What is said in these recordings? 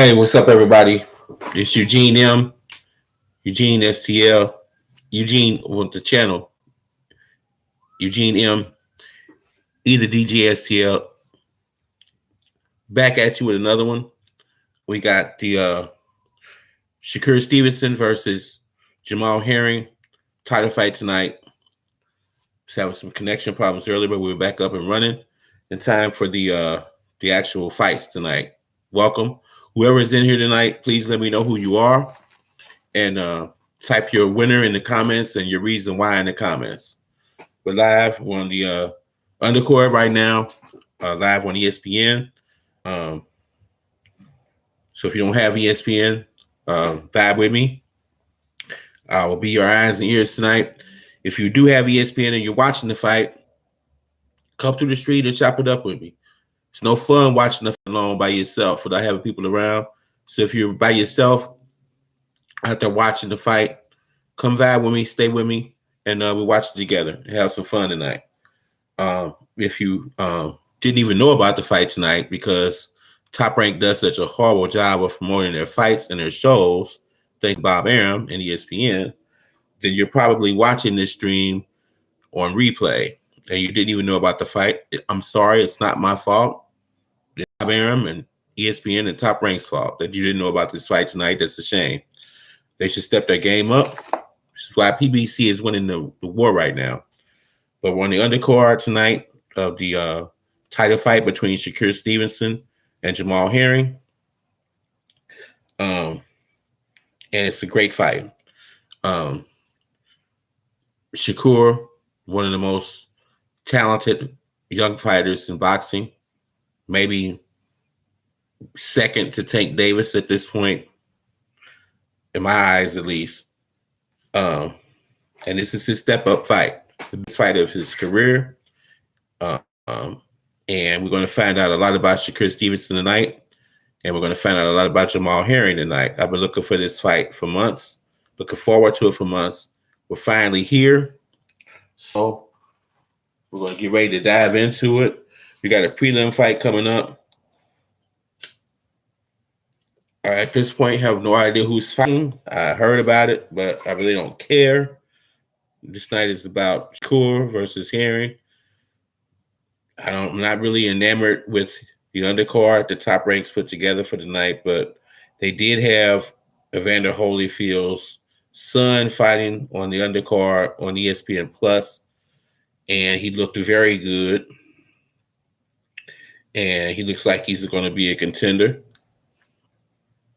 Hey, what's up, everybody? It's Eugene M, Eugene STL, Eugene with the channel, Eugene M, either DJ STL. Back at you with another one. We got the Shakur Stevenson versus Jamal Herring title fight tonight. Was having some connection problems earlier, but we were back up and running in time for the actual fights tonight. Welcome, whoever is in here tonight. Please let me know who you are and type your winner in the comments and your reason why in the comments. We're live. We're on the undercourt right now, live on ESPN. So if you don't have ESPN, vibe with me. I will be your eyes and ears tonight. If you do have ESPN and you're watching the fight, come through the street and chop it up with me. It's no fun watching the fight alone by yourself without having people around. So if you're by yourself out there watching the fight, come vibe with me, stay with me, and we watch it together and have some fun tonight. If you didn't even know about the fight tonight because Top Rank does such a horrible job of promoting their fights and their shows, thanks to Bob Arum and ESPN, then you're probably watching this stream on replay and you didn't even know about the fight. I'm sorry, it's not my fault. It's Bob Arum and ESPN and Top Rank's fault that you didn't know about this fight tonight. That's a shame. They should step their game up. This is why PBC is winning the war right now. But we're on the undercard tonight of the title fight between Shakur Stevenson and Jamal Herring. And it's a great fight. Shakur, one of the most talented young fighters in boxing, maybe second to Tank Davis at this point, in my eyes at least. And this is his step-up fight, the best fight of his career. And we're going to find out a lot about Shakur Stevenson tonight. And we're going to find out a lot about Jamal Herring tonight. I've been looking for this fight for months, looking forward to it for months. We're finally here. So we're going to get ready to dive into it. We got a prelim fight coming up. At this point, I have no idea who's fighting. I heard about it, but I really don't care. This night is about Shakur versus Herring. I'm not really enamored with the undercard the Top Ranks put together for the night, but they did have Evander Holyfield's son fighting on the undercard on ESPN Plus, and he looked very good. And he looks like he's going to be a contender.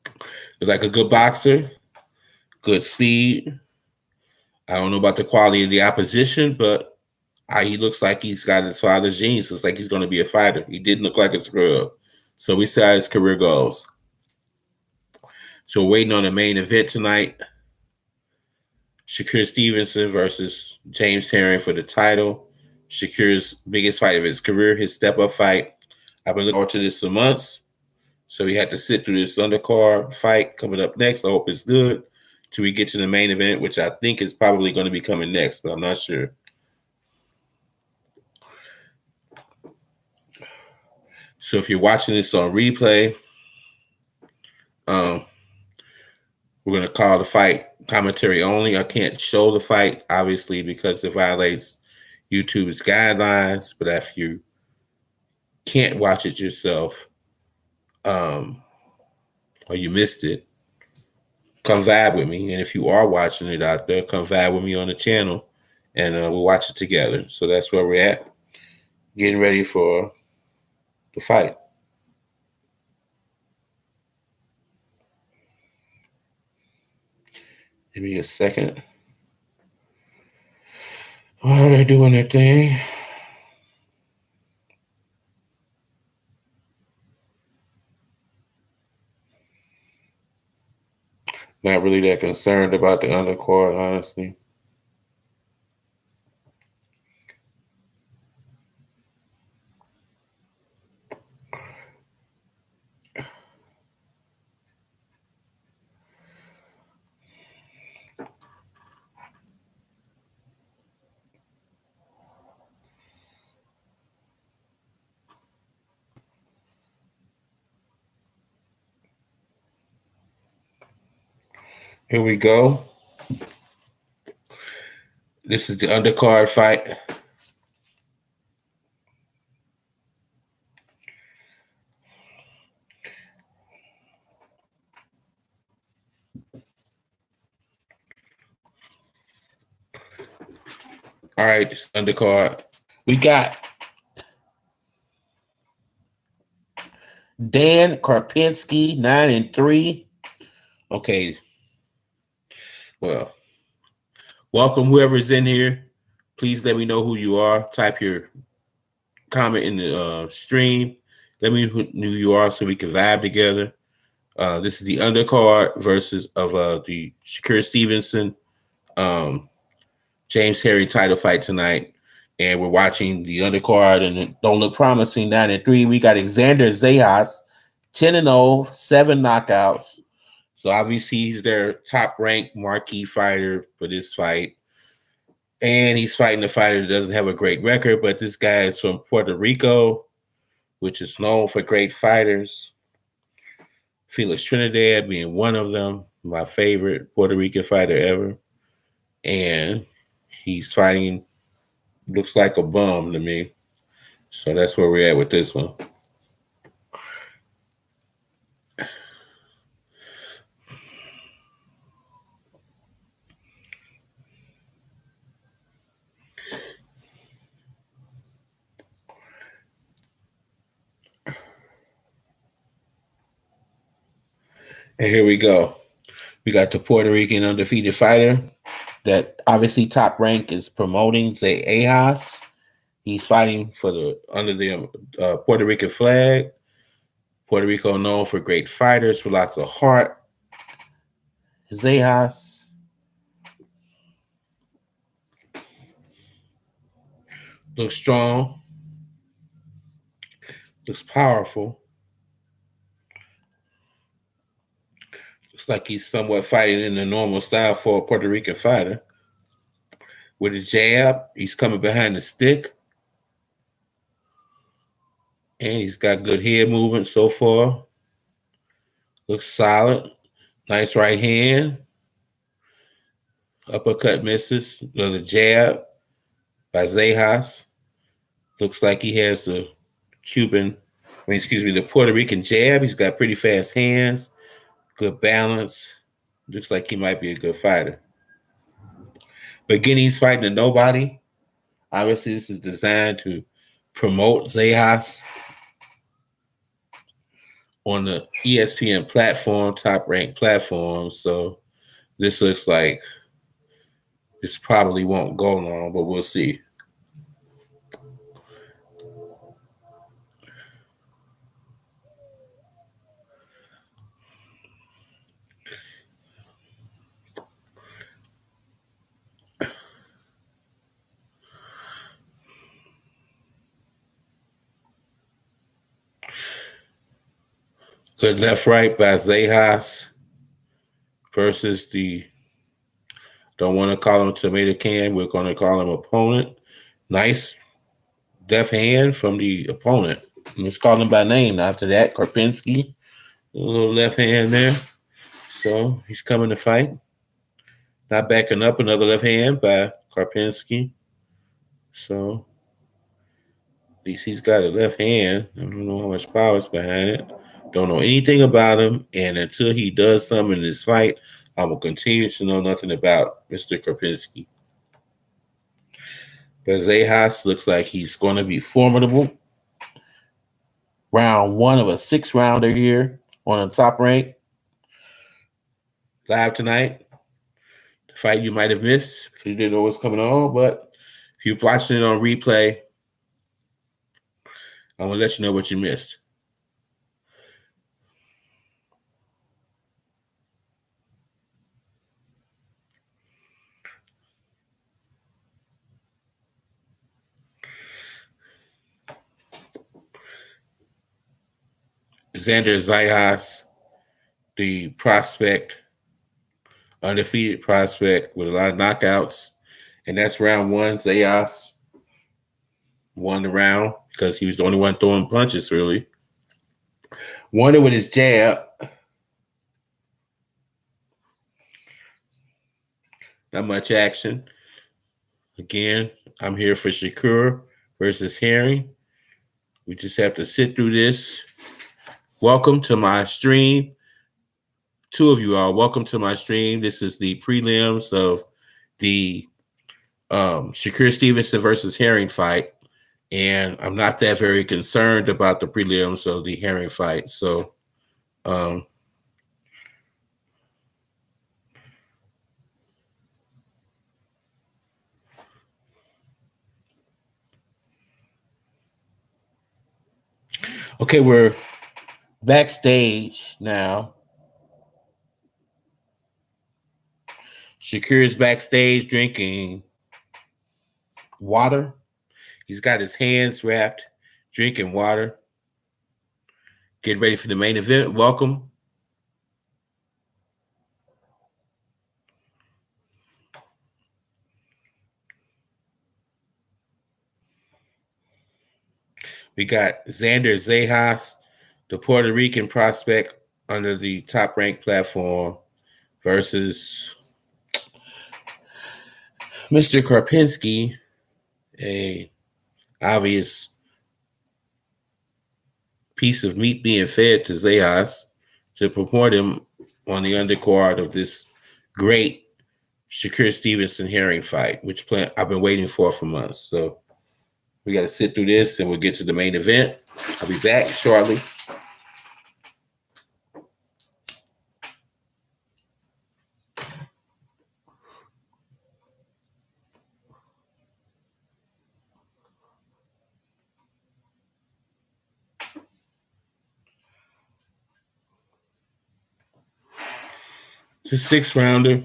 Looks like a good boxer, good speed. I don't know about the quality of the opposition, but he looks like he's got his father's genes. Looks like he's going to be a fighter. He didn't look like a scrub. So we see how his career goes. So we're waiting on the main event tonight. Shakur Stevenson versus James Herring for the title. Shakur's biggest fight of his career, his step-up fight. I've been looking forward to this for months. So we had to sit through this undercard fight coming up next. I hope it's good till we get to the main event, which I think is probably going to be coming next, but I'm not sure. So if you're watching this on replay, we're going to call the fight commentary only. I can't show the fight, obviously, because it violates YouTube's guidelines. But if you can't watch it yourself or you missed it, come vibe with me. And if you are watching it out there, come vibe with me on the channel and we'll watch it together. So that's where we're at, getting ready for the fight. Give me a second. Why are they doing their thing? Not really that concerned about the undercard, honestly. Here we go. This is the undercard fight. All right, this undercard. We got Dan Karpinski, 9-3. Okay. Well, welcome whoever's in here. Please let me know who you are. Type your comment in the stream. Let me know who you are so we can vibe together. This is the undercard versus of the Shakur Stevenson, James Harry title fight tonight. And we're watching the undercard, and it don't look promising. 9-3. We got Xander Zayas, 10-0, 7 knockouts. So obviously he's their top-ranked marquee fighter for this fight. And he's fighting a fighter that doesn't have a great record, but this guy is from Puerto Rico, which is known for great fighters. Felix Trinidad being one of them, my favorite Puerto Rican fighter ever. And he's fighting, looks like a bum to me. So that's where we're at with this one. And here we go. We got the Puerto Rican undefeated fighter that obviously Top Rank is promoting, Zay Ajas. He's fighting for under the Puerto Rican flag. Puerto Rico known for great fighters with lots of heart. Zejas looks strong, looks powerful. Looks like he's somewhat fighting in the normal style for a Puerto Rican fighter. With a jab, he's coming behind the stick. And he's got good head movement so far. Looks solid. Nice right hand. Uppercut misses. Another jab by Zejas. Looks like he has the the Puerto Rican jab. He's got pretty fast hands. Good balance. Looks like he might be a good fighter. But again, he's fighting a nobody. Obviously, this is designed to promote Zejas on the ESPN platform, top-ranked platform. So this looks like this probably won't go long, but we'll see. Good left-right by Zejas versus the, don't want to call him tomato can, we're going to call him opponent. Nice left hand from the opponent. Let's call him by name after that. Karpinski, a little left hand there. So he's coming to fight. Not backing up, another left hand by Karpinski. So at least he's got a left hand. I don't know how much power is behind it. Don't know anything about him. And until he does something in this fight, I will continue to know nothing about Mr. Karpinski. But Zejas looks like he's going to be formidable. Round 1 of a 6-rounder here on the Top Rank. Live tonight. The fight you might have missed because you didn't know what's coming on. But if you're watching it on replay, I'm going to let you know what you missed. Xander Zayas, the prospect, undefeated prospect with a lot of knockouts. And that's round 1. Zayas won the round because he was the only one throwing punches, really. Won it with his jab. Not much action. Again, I'm here for Shakur versus Herring. We just have to sit through this. Welcome to my stream. Two of you all, welcome to my stream. This is the prelims of the Shakur Stevenson versus Herring fight. And I'm not that very concerned about the prelims of the Herring fight. So, okay, we're backstage now. Shakur is backstage drinking water. He's got his hands wrapped, drinking water. Get ready for the main event. Welcome. We got Xander Zejas, the Puerto Rican prospect under the Top Rank platform, versus Mr. Karpinski, a obvious piece of meat being fed to Zejas to promote him on the undercard of this great Shakur Stevenson Herring fight, which I've been waiting for months. So we got to sit through this and we'll get to the main event. I'll be back shortly. The 6th rounder.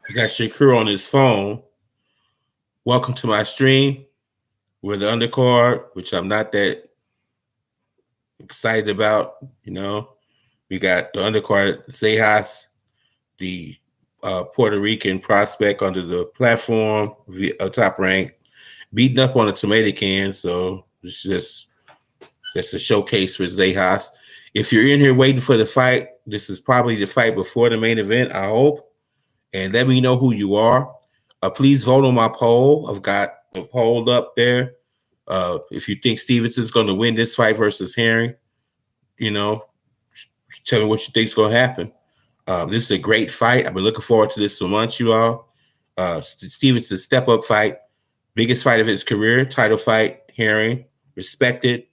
I got Shakur on his phone. Welcome to my stream. We're the undercard, which I'm not that excited about. You know, we got the undercard Zejas, the Puerto Rican prospect under the platform, Top Rank, beating up on a tomato can. So it's just a showcase for Zejas. If you're in here waiting for the fight, this is probably the fight before the main event, I hope. And let me know who you are. Please vote on my poll. I've got a poll up there. If you think Stevenson's going to win this fight versus Herring, you know, tell me what you think is going to happen. This is a great fight. I've been looking forward to this for months, you all. Stevenson's step-up fight, biggest fight of his career, title fight, Herring, respected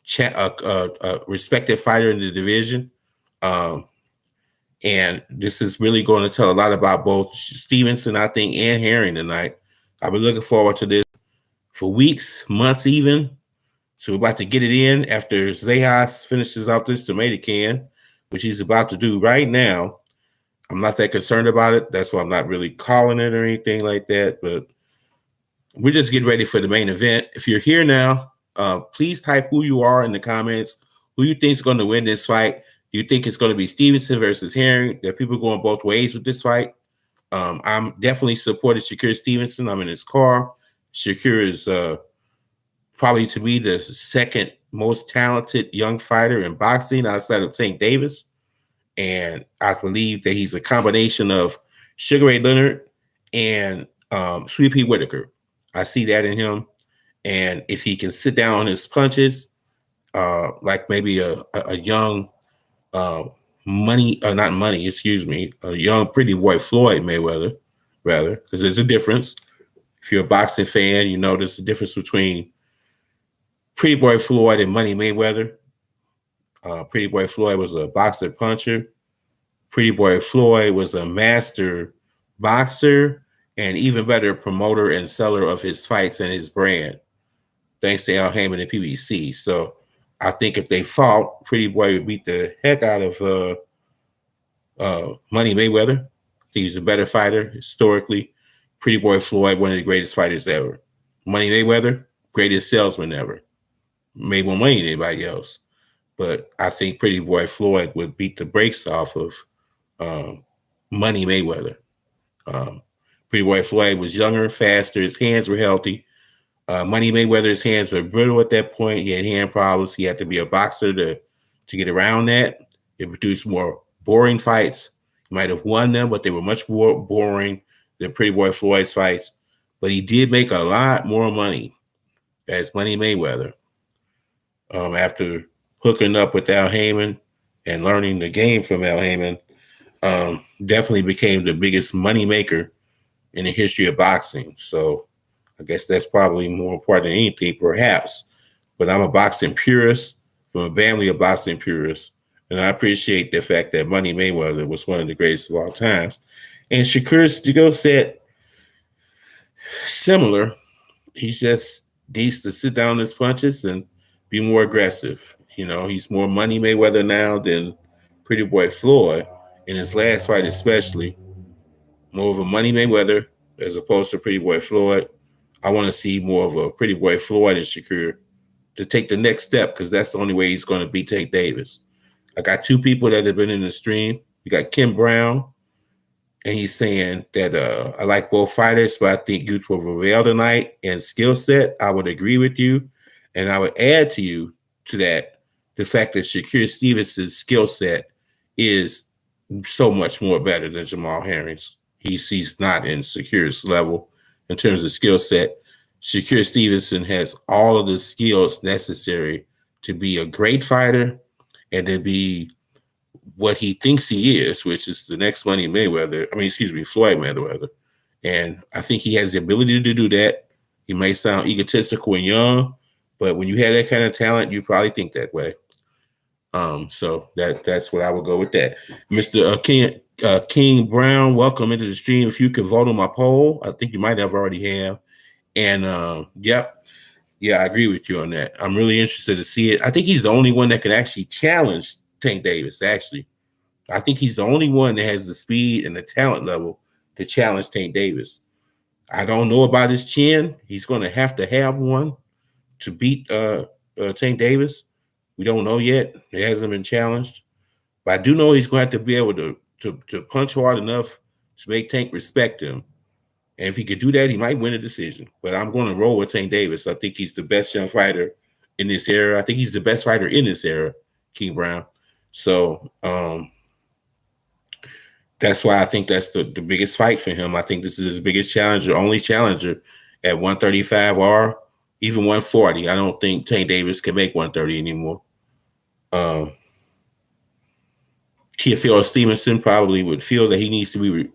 fighter in the division. And this is really going to tell a lot about both Stevenson, I think, and Herring tonight. I've been looking forward to this for weeks, months even. So we're about to get it in after Zejas finishes off this tomato can, which he's about to do right now. I'm not that concerned about it. That's why I'm not really calling it or anything like that. But we're just getting ready for the main event. If you're here now, please type who you are in the comments, who you think is going to win this fight. Do you think it's going to be Stevenson versus Herring? There are people going both ways with this fight. I'm definitely supporting Shakur Stevenson. I'm in his car. Shakur is probably, to me, the second most talented young fighter in boxing outside of St. Davis. And I believe that he's a combination of Sugar Ray Leonard and Sweet Pea Whitaker. I see that in him. And if he can sit down on his punches, like maybe a young a young pretty boy Floyd Mayweather, rather, because there's a difference. If you're a boxing fan, you know there's a difference between Pretty Boy Floyd and Money Mayweather. Pretty Boy Floyd was a boxer puncher. Pretty Boy Floyd was a master boxer and even better promoter and seller of his fights and his brand, thanks to Al Heyman and PBC. So I think if they fought, Pretty Boy would beat the heck out of Money Mayweather. I think he's a better fighter historically. Pretty Boy Floyd, one of the greatest fighters ever. Money Mayweather, greatest salesman ever. Made more money than anybody else. But I think Pretty Boy Floyd would beat the brakes off of Money Mayweather. Pretty Boy Floyd was younger, faster. His hands were healthy. Money Mayweather's hands were brittle at that point. He had hand problems. He had to be a boxer to get around that. It produced more boring fights. He might have won them, but they were much more boring than Pretty Boy Floyd's fights. But he did make a lot more money as Money Mayweather after hooking up with Al Heyman and learning the game from Al Heyman. Definitely became the biggest money maker in the history of boxing. So I guess that's probably more important than anything, perhaps. But I'm a boxing purist from a family of boxing purists. And I appreciate the fact that Money Mayweather was one of the greatest of all times. And Shakur's skill set, similar. He just needs to sit down his punches and be more aggressive. You know, he's more Money Mayweather now than Pretty Boy Floyd. In his last fight especially, more of a Money Mayweather as opposed to Pretty Boy Floyd. I want to see more of a Pretty Boy Floyd and Shakur to take the next step, because that's the only way he's going to beat Tank Davis. I got two people that have been in the stream. You got Kim Brown, and he's saying that I like both fighters, but I think youth will prevail tonight. And skill set, I would agree with you. And I would add to that the fact that Shakur Stevenson's skill set is so much more better than Jamal Herring's. He's not in Shakur's level in terms of skill set. Shakur Stevenson has all of the skills necessary to be a great fighter and to be what he thinks he is, which is the next Floyd Mayweather. And I think he has the ability to do that. He may sound egotistical and young, but when you have that kind of talent, you probably think that way. So that's what I would go with that. Mr. King Brown, welcome into the stream. If you could vote on my poll, I think you might have already have. And yeah, I agree with you on that. I'm really interested to see it. I think he's the only one that can actually challenge Tank Davis, actually. I think he's the only one that has the speed and the talent level to challenge Tank Davis. I don't know about his chin. He's going to have one to beat Tank Davis. We don't know yet. It hasn't been challenged. But I do know he's going to have to be able to punch hard enough to make Tank respect him. And if he could do that, he might win a decision. But I'm going to roll with Tank Davis. I think he's the best young fighter in this era. I think he's the best fighter in this era, King Brown. So that's why I think that's the biggest fight for him. I think this is his biggest challenger, only challenger at 135 or even 140. I don't think Tank Davis can make 130 anymore. Shakur Stevenson probably would feel that he needs to be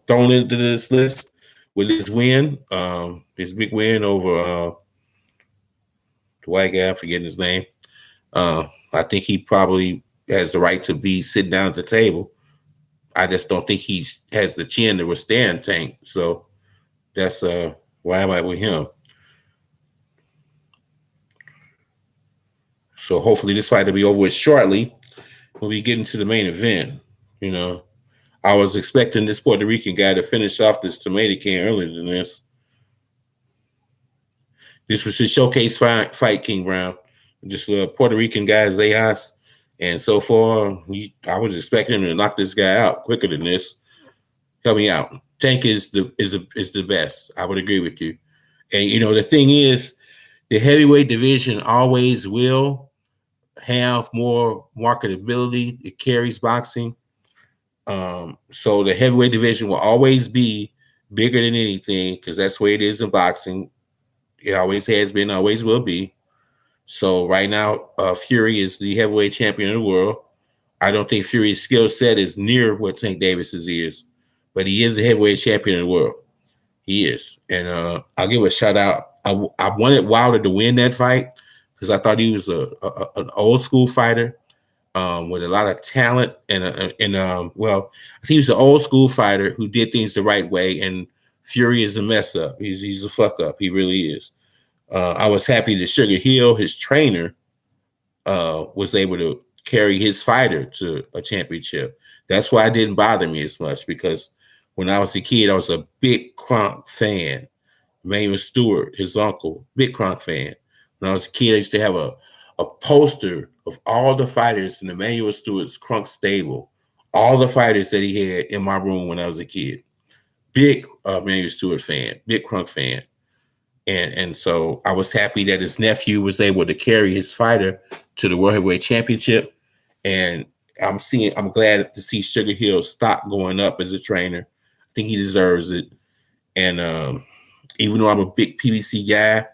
thrown into this list with his win, his big win over the white guy, I'm forgetting his name. I think he probably has the right to be sitting down at the table. I just don't think he has the chin to withstand Tank. So that's why am I with him? So hopefully this fight will be over with shortly when we get into the main event. You know, I was expecting this Puerto Rican guy to finish off this tomato can earlier than this. This was his showcase fight, King Brown. Just a Puerto Rican guy, Zejas. And so far, I was expecting him to knock this guy out quicker than this. Help me out. Tank is the best. I would agree with you. And, you know, the thing is, the heavyweight division always will have more marketability. It carries boxing. So the heavyweight division will always be bigger than anything because that's the way it is in boxing. It always has been, always will be. So right now, Fury is the heavyweight champion of the world. I don't think Fury's skill set is near what Tank Davis's is, but he is the heavyweight champion of the world. He is. And I'll give a shout out. I wanted Wilder to win that fight because I thought he was an old school fighter with a lot of talent. Well, I think he was an old school fighter who did things the right way. And Fury is a mess up. He's a fuck up. He really is. I was happy that Sugar Hill, his trainer, was able to carry his fighter to a championship. That's why it didn't bother me as much, because when I was a kid, I was a big Kronk fan. Emmanuel Stewart, his uncle, big Kronk fan. When I was a kid, I used to have a poster of all the fighters in Emmanuel Stewart's Kronk stable, all the fighters that he had in my room when I was a kid. Big Emmanuel Stewart fan, big Kronk fan. And so I was happy that his nephew was able to carry his fighter to the World Heavyweight Championship. And I'm glad to see Sugar Hill's stock going up as a trainer. I think he deserves it. And even though I'm a big PBC guy,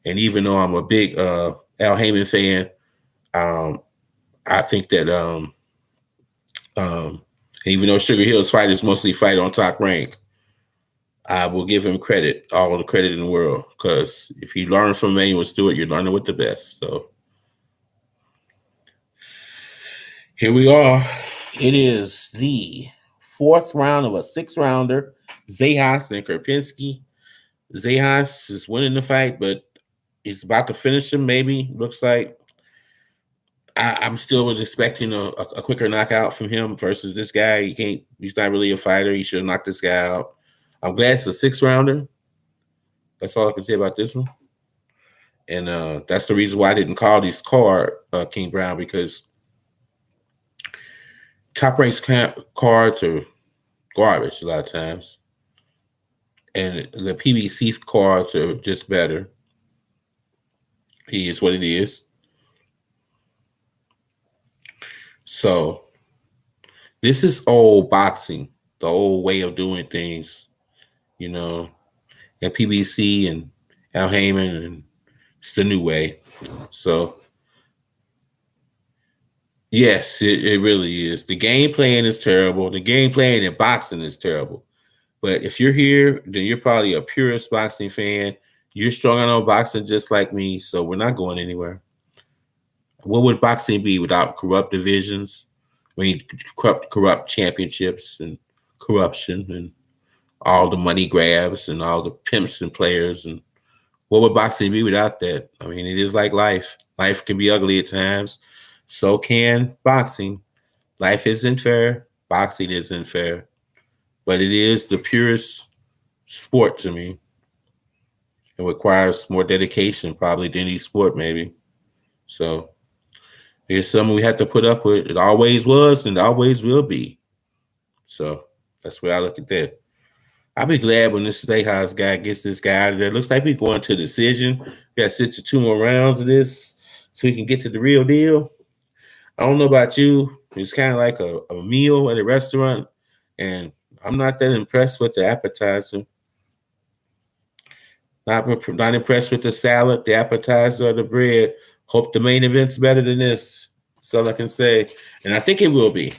and even though I'm a big Al Heyman fan, I think that even though Sugar Hill's fighters mostly fight on Top Rank, I will give him credit, all the credit in the world, because if you learn from Manuel Stewart, you're learning with the best. So here we are. It is the fourth round of a 6-rounder. Zayas and Karpinski. Zayas is winning the fight, but he's about to finish him, maybe. Looks like. I'm still was expecting a quicker knockout from him versus this guy. He's not really a fighter. He should have knocked this guy out. I'm glad it's a 6-rounder. That's all I can say about this one. And that's the reason why I didn't call this card King Brown, because Top Rank's cards are garbage a lot of times. And the PBC cards are just better. He is what it is. So this is old boxing, the old way of doing things, and PBC and Al Heyman, and it's the new way. So yes, it really is. The game plan is terrible. The game plan in boxing is terrible. But if you're here, then you're probably a purist boxing fan. You're strong on boxing just like me, so we're not going anywhere. What would boxing be without corrupt divisions? I mean, corrupt championships and corruption and all the money grabs and all the pimps and players. And what would boxing be without that? I mean, it is like life. Life can be ugly at times. So can boxing. Life isn't fair. Boxing isn't fair. But it is the purest sport to me. It requires more dedication probably than any sport, maybe. So it's something we have to put up with. It always was and it always will be. So that's the way I look at that. I'll be glad when this Steakhouse guy gets this guy out of there. Looks like we're going to a decision. We got to sit to 2 more rounds of this so we can get to the real deal. I don't know about you. It's kind of like a meal at a restaurant, and I'm not that impressed with the appetizer. Not impressed with the salad, the appetizer, or the bread. Hope the main event's better than this. That's all I can say. And I think it will be.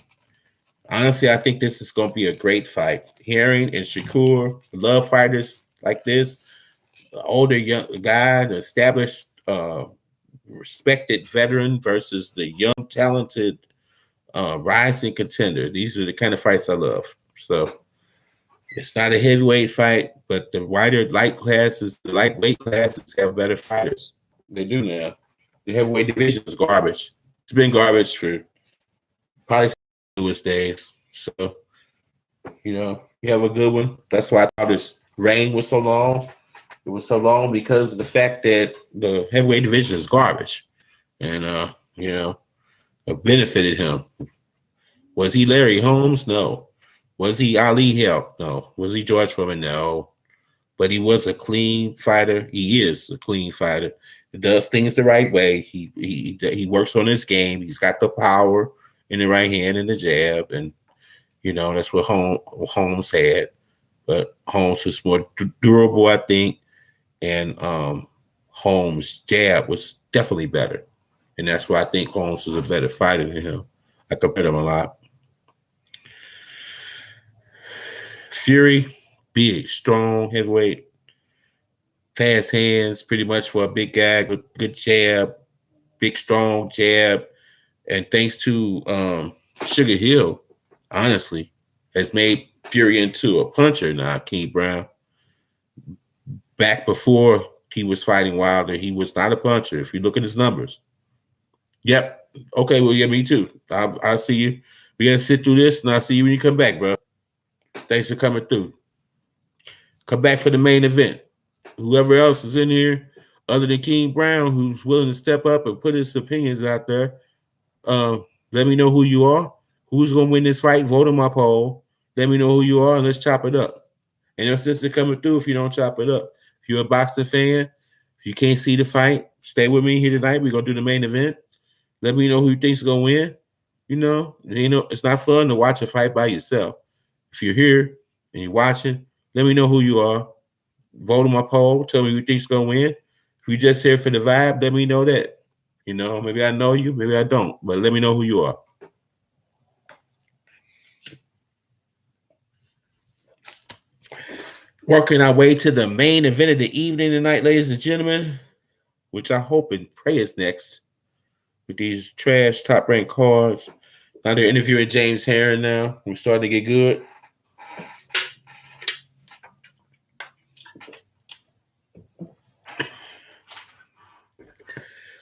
Honestly, I think this is going to be a great fight. Herring and Shakur love fighters like this. The older young guy, the established, respected veteran versus the young, talented, rising contender. These are the kind of fights I love. So it's not a heavyweight fight, but the lightweight classes have better fighters. They do now. The heavyweight division is garbage. It's been garbage for probably newest days. So, you have a good one. That's why I thought this reign was so long. It was so long because of the fact that the heavyweight division is garbage. And, it benefited him. Was he Larry Holmes? No. Was he Ali Help? No. Was he George Foreman? No. But he was a clean fighter. He is a clean fighter. He does things the right way. He works on his game. He's got the power in the right hand and the jab. And, that's what Holmes had. But Holmes was more durable, I think. And Holmes' jab was definitely better. And that's why I think Holmes was a better fighter than him. I compare them a lot. Fury, big, strong, heavyweight, fast hands, pretty much for a big guy, good jab, big, strong jab. And thanks to Sugar Hill, honestly, has made Fury into a puncher now, King Brown. Back before he was fighting Wilder, he was not a puncher. If you look at his numbers. Yep. Okay, well, yeah, me too. I'll see you. We got to sit through this, and I'll see you when you come back, bro. Thanks for coming through. Come back for the main event. Whoever else is in here, other than King Brown, who's willing to step up and put his opinions out there, let me know who you are. Who's going to win this fight? Vote on my poll. Let me know who you are, and let's chop it up. And no sense in coming through if you don't chop it up. If you're a boxing fan, if you can't see the fight, stay with me here tonight. We're going to do the main event. Let me know who you think's going to win. It's not fun to watch a fight by yourself. If you're here and you're watching, let me know who you are. Vote on my poll. Tell me who you think's gonna win. If you just here for the vibe, let me know that. Maybe I know you, maybe I don't, but let me know who you are. Working our way to the main event of the evening tonight, ladies and gentlemen, which I hope and pray is next with these trash top ranked cards. Now they're interviewing James Herron now. We're starting to get good.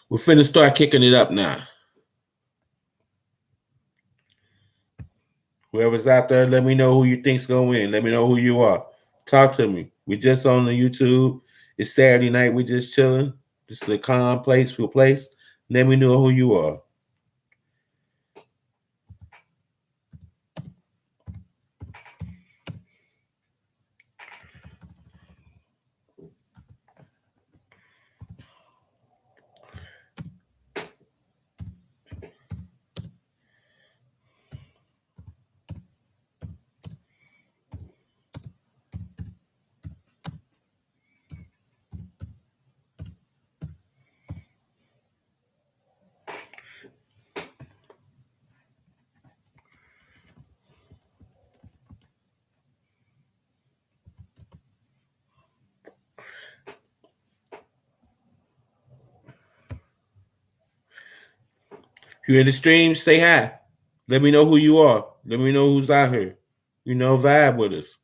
We're finna start kicking it up now. Whoever's out there, let me know who you think's gonna win. Let me know who you are. Talk to me. We just on the YouTube. It's Saturday night. We just chilling. This is a calm, peaceful place. Let me know who you are. If you're in the stream, say hi. Let me know who you are. Let me know who's out here. Vibe with us.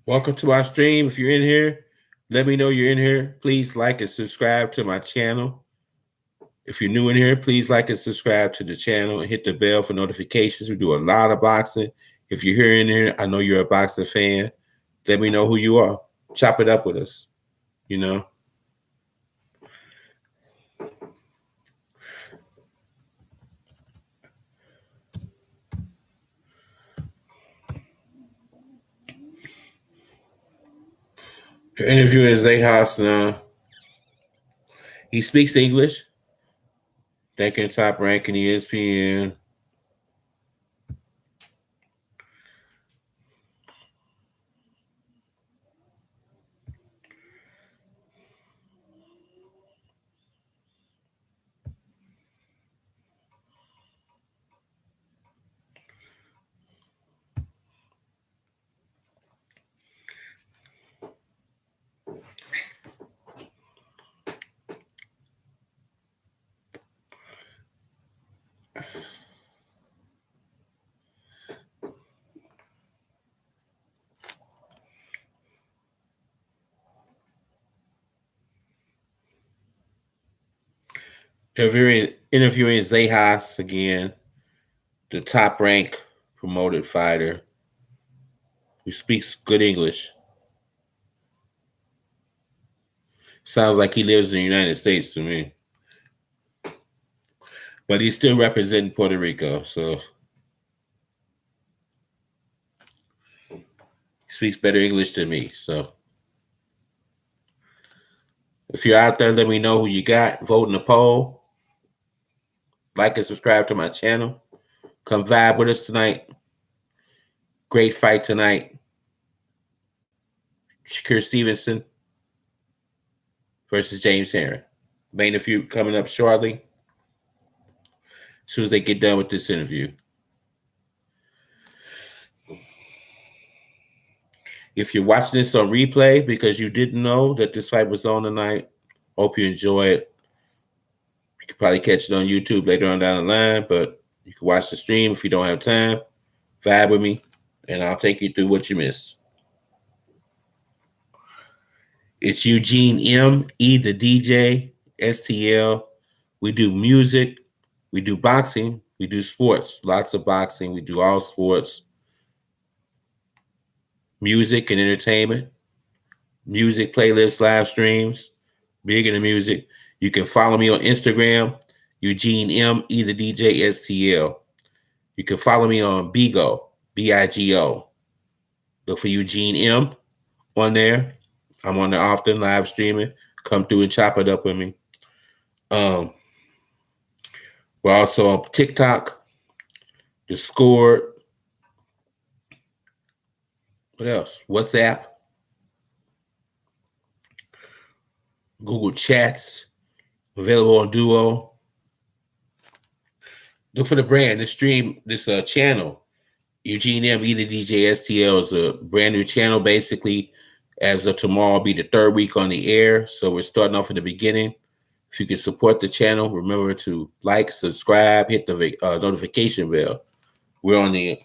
Welcome to our stream. If you're in here, let me know you're in here. Please like and subscribe to my channel. If you're new in here, please like and subscribe to the channel and hit the bell for notifications. We do a lot of boxing. If you're here in here, I know you're a boxing fan. Let me know who you are. Chop it up with us. The interviewer is Zayhas now. He speaks English. Thanking Top Rank and ESPN. Interviewing Zayhas again, the Top Rank promoted fighter who speaks good English. Sounds like he lives in the United States to me. But he's still representing Puerto Rico, so he speaks better English than me. So if you're out there, let me know who you got. Vote in the poll. Like and subscribe to my channel. Come vibe with us tonight. Great fight tonight. Shakur Stevenson versus James Herring. Main event coming up shortly. As soon as they get done with this interview. If you're watching this on replay because you didn't know that this fight was on tonight, hope you enjoy it. You could probably catch it on YouTube later on down the line, but you can watch the stream if you don't have time. Vibe with me, and I'll take you through what you missed. It's Eugene M. E. the DJ, STL. We do music. We do boxing. We do sports. Lots of boxing. We do all sports. Music and entertainment. Music playlists, live streams. Big into music. You can follow me on Instagram, Eugene M. E. the DJ, STL. You can follow me on Bigo, Bigo. Look for Eugene M. on there. I'm on there often, live streaming. Come through and chop it up with me. We're also on TikTok, Discord. What else? WhatsApp, Google Chats, available on Duo. Look for the brand. This stream, this channel, Eugene M. E. the DJ STL is a brand new channel. Basically, as of tomorrow, will be the third week on the air. So we're starting off at the beginning. If you can support the channel, remember to like, subscribe, hit the notification bell. We're on the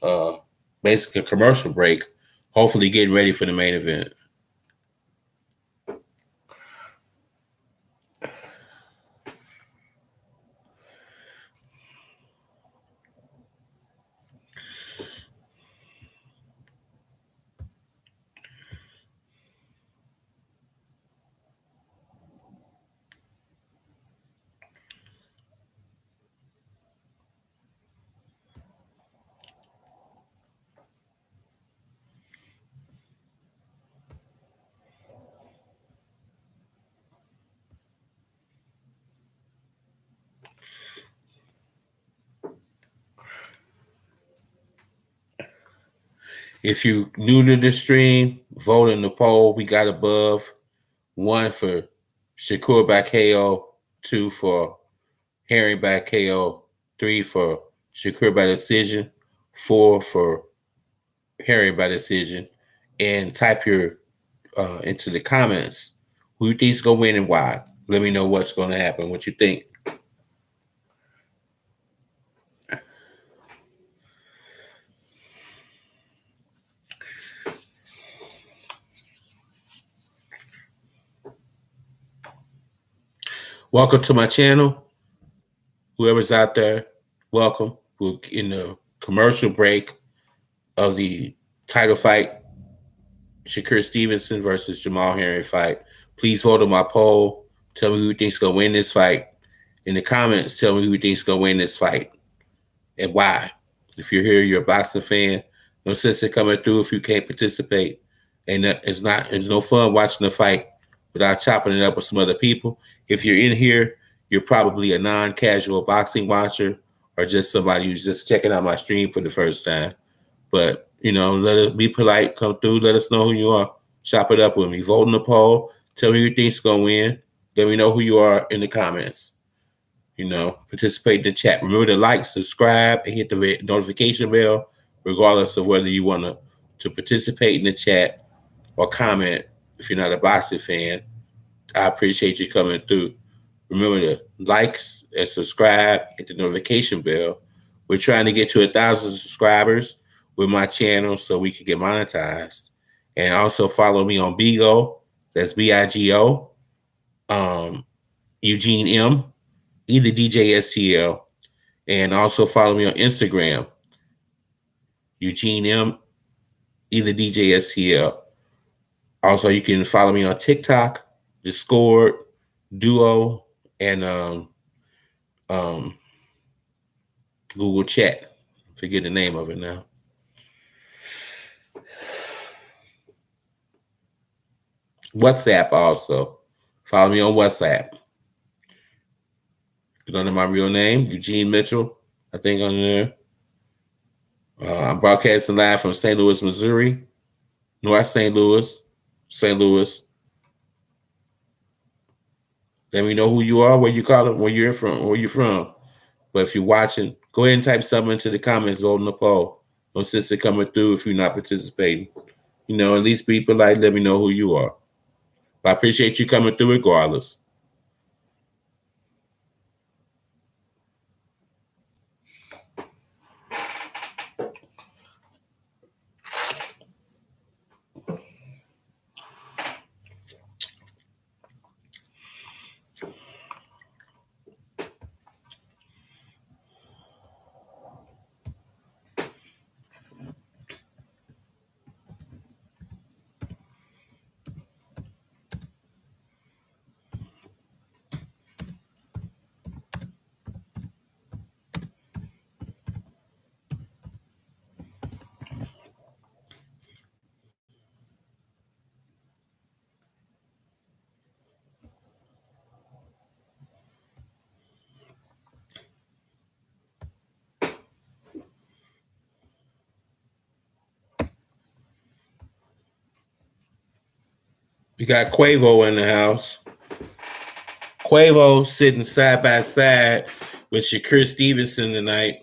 basically commercial break, hopefully getting ready for the main event. If you new to the stream, vote in the poll. We got above 1 for Shakur by KO, 2 for Herring by KO, 3 for Shakur by decision, 4 for Herring by decision, and type your into the comments who you think's gonna win and why. Let me know what's gonna happen, what you think. Welcome to my channel. Whoever's out there, welcome. We're in the commercial break of the title fight, Shakur Stevenson versus Jamal Herring fight. Please vote on my poll. Tell me who you think's gonna win this fight. In the comments, tell me who you think's gonna win this fight and why. If you're here, you're a boxing fan. No sense in coming through if you can't participate. And it's no fun watching the fight without chopping it up with some other people. If you're in here, you're probably a non-casual boxing watcher or just somebody who's just checking out my stream for the first time. But, let it be polite. Come through. Let us know who you are. Chop it up with me. Vote in the poll. Tell me who you think's going to win. Let me know who you are in the comments. Participate in the chat. Remember to like, subscribe, and hit the notification bell, regardless of whether you want to participate in the chat or comment. If you're not a boxing fan, I appreciate you coming through. Remember to like and subscribe, hit the notification bell. We're trying to get to 1,000 subscribers with my channel so we can get monetized. And also follow me on Bigo. That's Bigo. Eugene M. E. the DJ STL. And also follow me on Instagram. Eugene M. E. the DJ STL. Also, you can follow me on TikTok, Discord, Duo, and Google Chat. Forget the name of it now. WhatsApp also. Follow me on WhatsApp. Get under my real name, Eugene Mitchell. I think on there. I'm broadcasting live from St. Louis, Missouri. North St. Louis. St. Louis. Let me know who you are, where you call it, where you're from, where you're from. But if you're watching, go ahead and type something into the comments, vote on the poll. No sense in coming through if you're not participating. You know, at least be polite. Let me know who you are. But I appreciate you coming through regardless. We got Quavo in the house. Quavo sitting side by side with Shakur Stevenson tonight.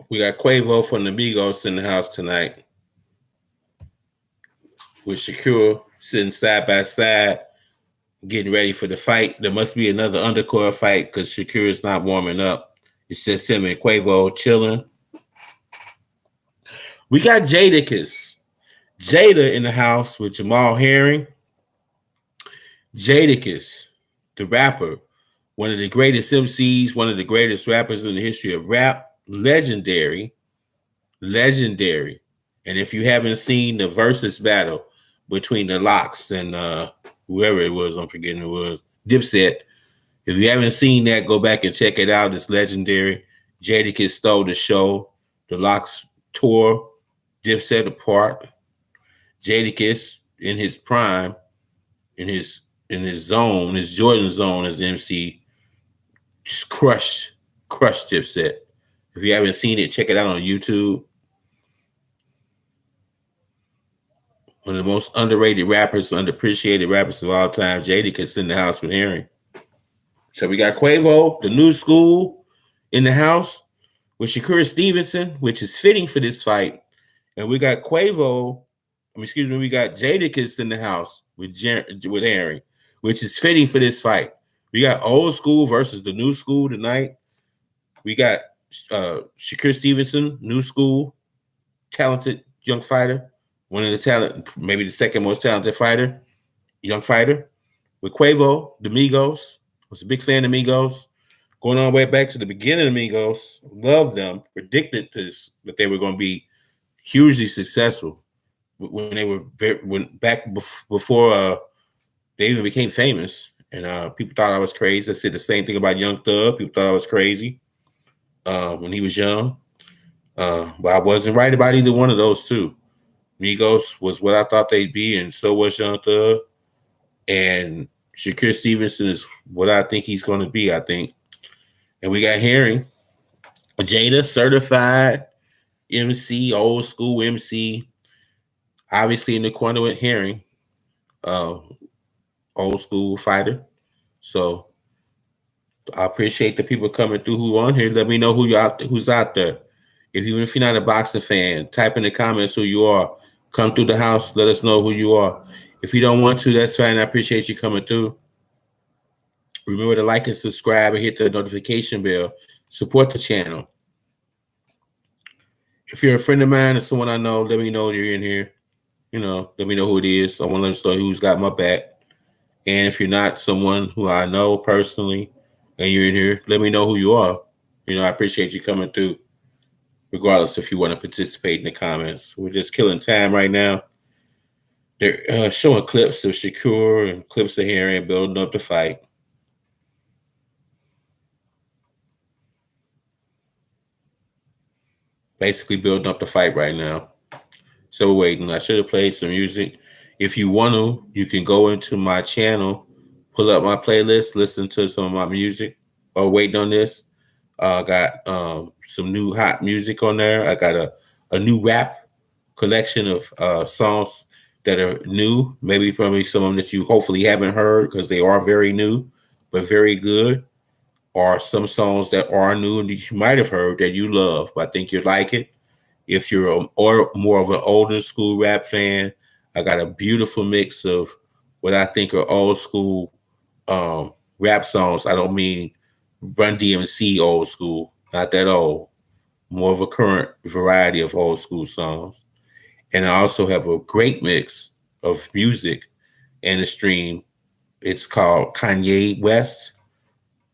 We got Quavo from the Migos in the house tonight. With Shakur sitting side by side, getting ready for the fight. There must be another undercard fight because Shakur is not warming up. It's just him and Quavo chilling. We got Jadakiss. Jada in the house with Jamal Herring. Jadakiss, the rapper, one of the greatest MCs, one of the greatest rappers in the history of rap, legendary. And if you haven't seen the versus battle between the Locks and whoever it was, I'm forgetting who it was, Dipset. If you haven't seen that, go back and check it out. It's legendary. Jadakiss stole the show. The Locks tore Dipset apart. Jadakiss in his prime, in his zone, his Jordan zone as MC, just crushed Dipset. If you haven't seen it, check it out on YouTube. One of the most underrated rappers, underappreciated rappers of all time, Jadakiss in the house with Herring. So we got Quavo, the new school, in the house with Shakur Stevenson, which is fitting for this fight. And we got we got Jadakiss in the house with Herring, which is fitting for this fight. We got old school versus the new school tonight. We got Shakur Stevenson, new school, talented young fighter. One of the maybe the second most talented young fighter. With Quavo, the Migos. Was a big fan of Migos. Going all the way back to the beginning of Migos. Loved them. Predicted this, that they were going to be hugely successful when they were before they even became famous. And people thought I was crazy. I said the same thing about Young Thug. People thought I was crazy when he was young. But I wasn't right about either one of those two. Migos was what I thought they'd be, and so was Young Thug. And Shakur Stevenson is what I think he's going to be, I think. And we got Herring, Jada, certified MC, old school MC. Obviously in the corner with Herring, old school fighter. So I appreciate the people coming through who are on here. Let me know who's out there. Even if you're not a boxing fan, type in the comments who you are. Come through the house. Let us know who you are. If you don't want to, that's fine. I appreciate you coming through. Remember to like and subscribe and hit the notification bell. Support the channel. If you're a friend of mine or someone I know, let me know you're in here. You know, let me know who it is. I want to let them know who's got my back. And if you're not someone who I know personally and you're in here, let me know who you are. You know, I appreciate you coming through. regardless if you want to participate in the comments. We're just killing time right now. They're showing clips of Shakur and clips of Harry and building up the fight. Basically building up the fight right now. So we're waiting. I should have played some music. If you want to, you can go into my channel, pull up my playlist, listen to some of my music. While waiting on this, I got some new hot music on there. I got a new rap collection of songs that are new. Maybe probably some of them that you hopefully haven't heard because they are very new, but very good. Or some songs that are new and that you might have heard that you love, but I think you'd like it. If you're or more of an older school rap fan, I got a beautiful mix of what I think are old school rap songs. I don't mean Run DMC old school, not that old. More of a current variety of old school songs. And I also have a great mix of music in the stream. It's called Kanye West.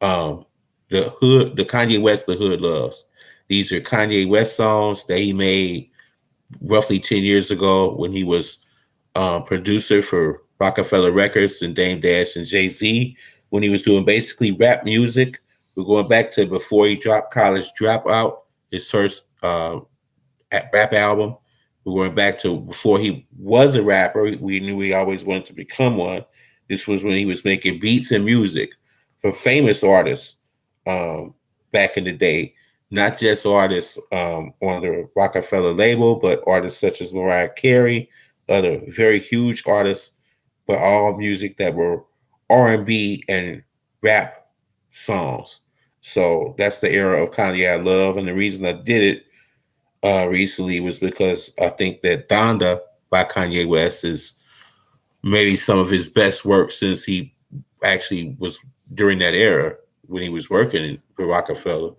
The Kanye West, the Hood Loves. These are Kanye West songs that he made roughly 10 years ago when he was producer for Rockefeller Records and Dame Dash and Jay-Z, when he was doing basically rap music. We're going back to before he dropped College Dropout, his first rap album. We're going back to before he was a rapper. We knew he always wanted to become one. This was when he was making beats and music for famous artists back in the day. Not just artists on the Rockefeller label, but artists such as Mariah Carey, other very huge artists, but all music that were R&B and rap songs. So that's the era of Kanye I love. And the reason I did it recently was because I think that Donda by Kanye West is maybe some of his best work since he actually was during that era when he was working for Rockefeller.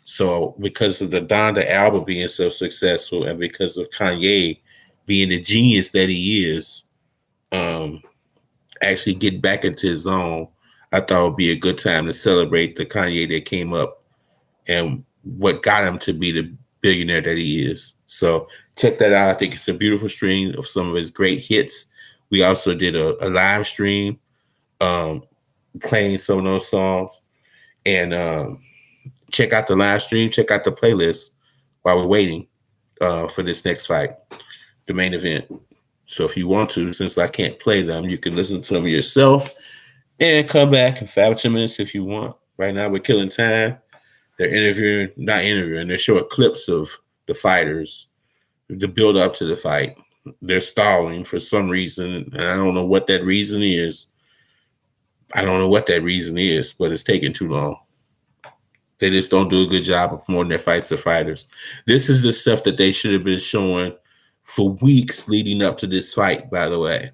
So because of the Donda album being so successful and because of Kanye being the genius that he is, actually get back into his zone, I thought it would be a good time to celebrate the Kanye that came up and what got him to be the billionaire that he is. So check that out. I think it's a beautiful stream of some of his great hits. We also did a live stream playing some of those songs. And check out the live stream, check out the playlist while we're waiting for this next fight, the main event. So if you want to, since I can't play them, you can listen to them yourself and come back in 5 or 10 minutes if you want. Right now, we're killing time. They're not interviewing, they're showing clips of the fighters, the build up to the fight. They're stalling for some reason, and I don't know what that reason is. But it's taking too long. They just don't do a good job of promoting their fights to fighters. This is the stuff that they should have been showing for weeks leading up to this fight, by the way.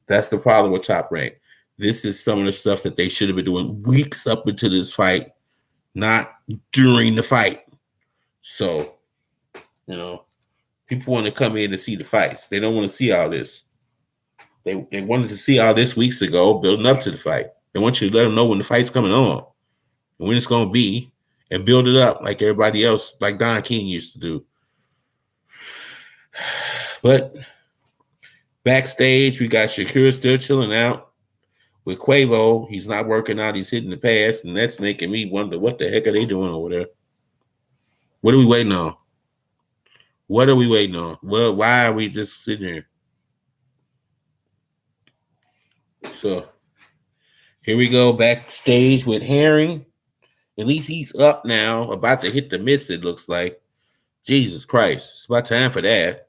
That's the problem with Top Rank. This is some of the stuff that they should have been doing weeks up into this fight, not during the fight. So, people want to come in to see the fights. They don't want to see all this. They wanted to see all this weeks ago, building up to the fight. They want you to let them know when the fight's coming on and when it's going to be, and build it up like everybody else, like Don King used to do. But backstage, we got Shakur still chilling out with Quavo. He's not working out. He's hitting the pass, and that's making me wonder what the heck are they doing over there? What are we waiting on? Well, why are we just sitting here? So here we go backstage with Herring. At least he's up now, about to hit the mitts, it looks like. Jesus Christ. It's about time for that.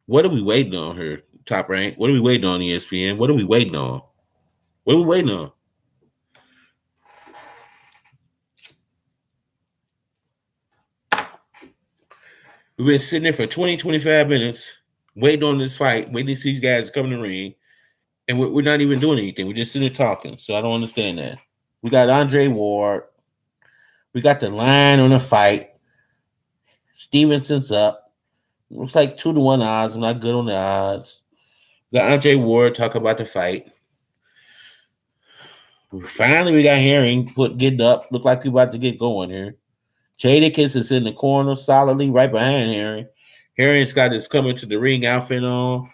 What are we waiting on here, Top Rank? What are we waiting on, ESPN? What are we waiting on? What are we waiting on? We've been sitting there for 20, 25 minutes, waiting on this fight, waiting to see these guys come in the ring, and we're not even doing anything. We're just sitting there talking, so I don't understand that. We got Andre Ward. We got the line on the fight. Stevenson's up. Looks like 2-1 odds. I'm not good on the odds. We got Andre Ward talk about the fight. Finally, we got Herring getting up. Look like we're about to get going here. Jadakiss is in the corner solidly right behind Harry. Harry's got his coming to the ring outfit on.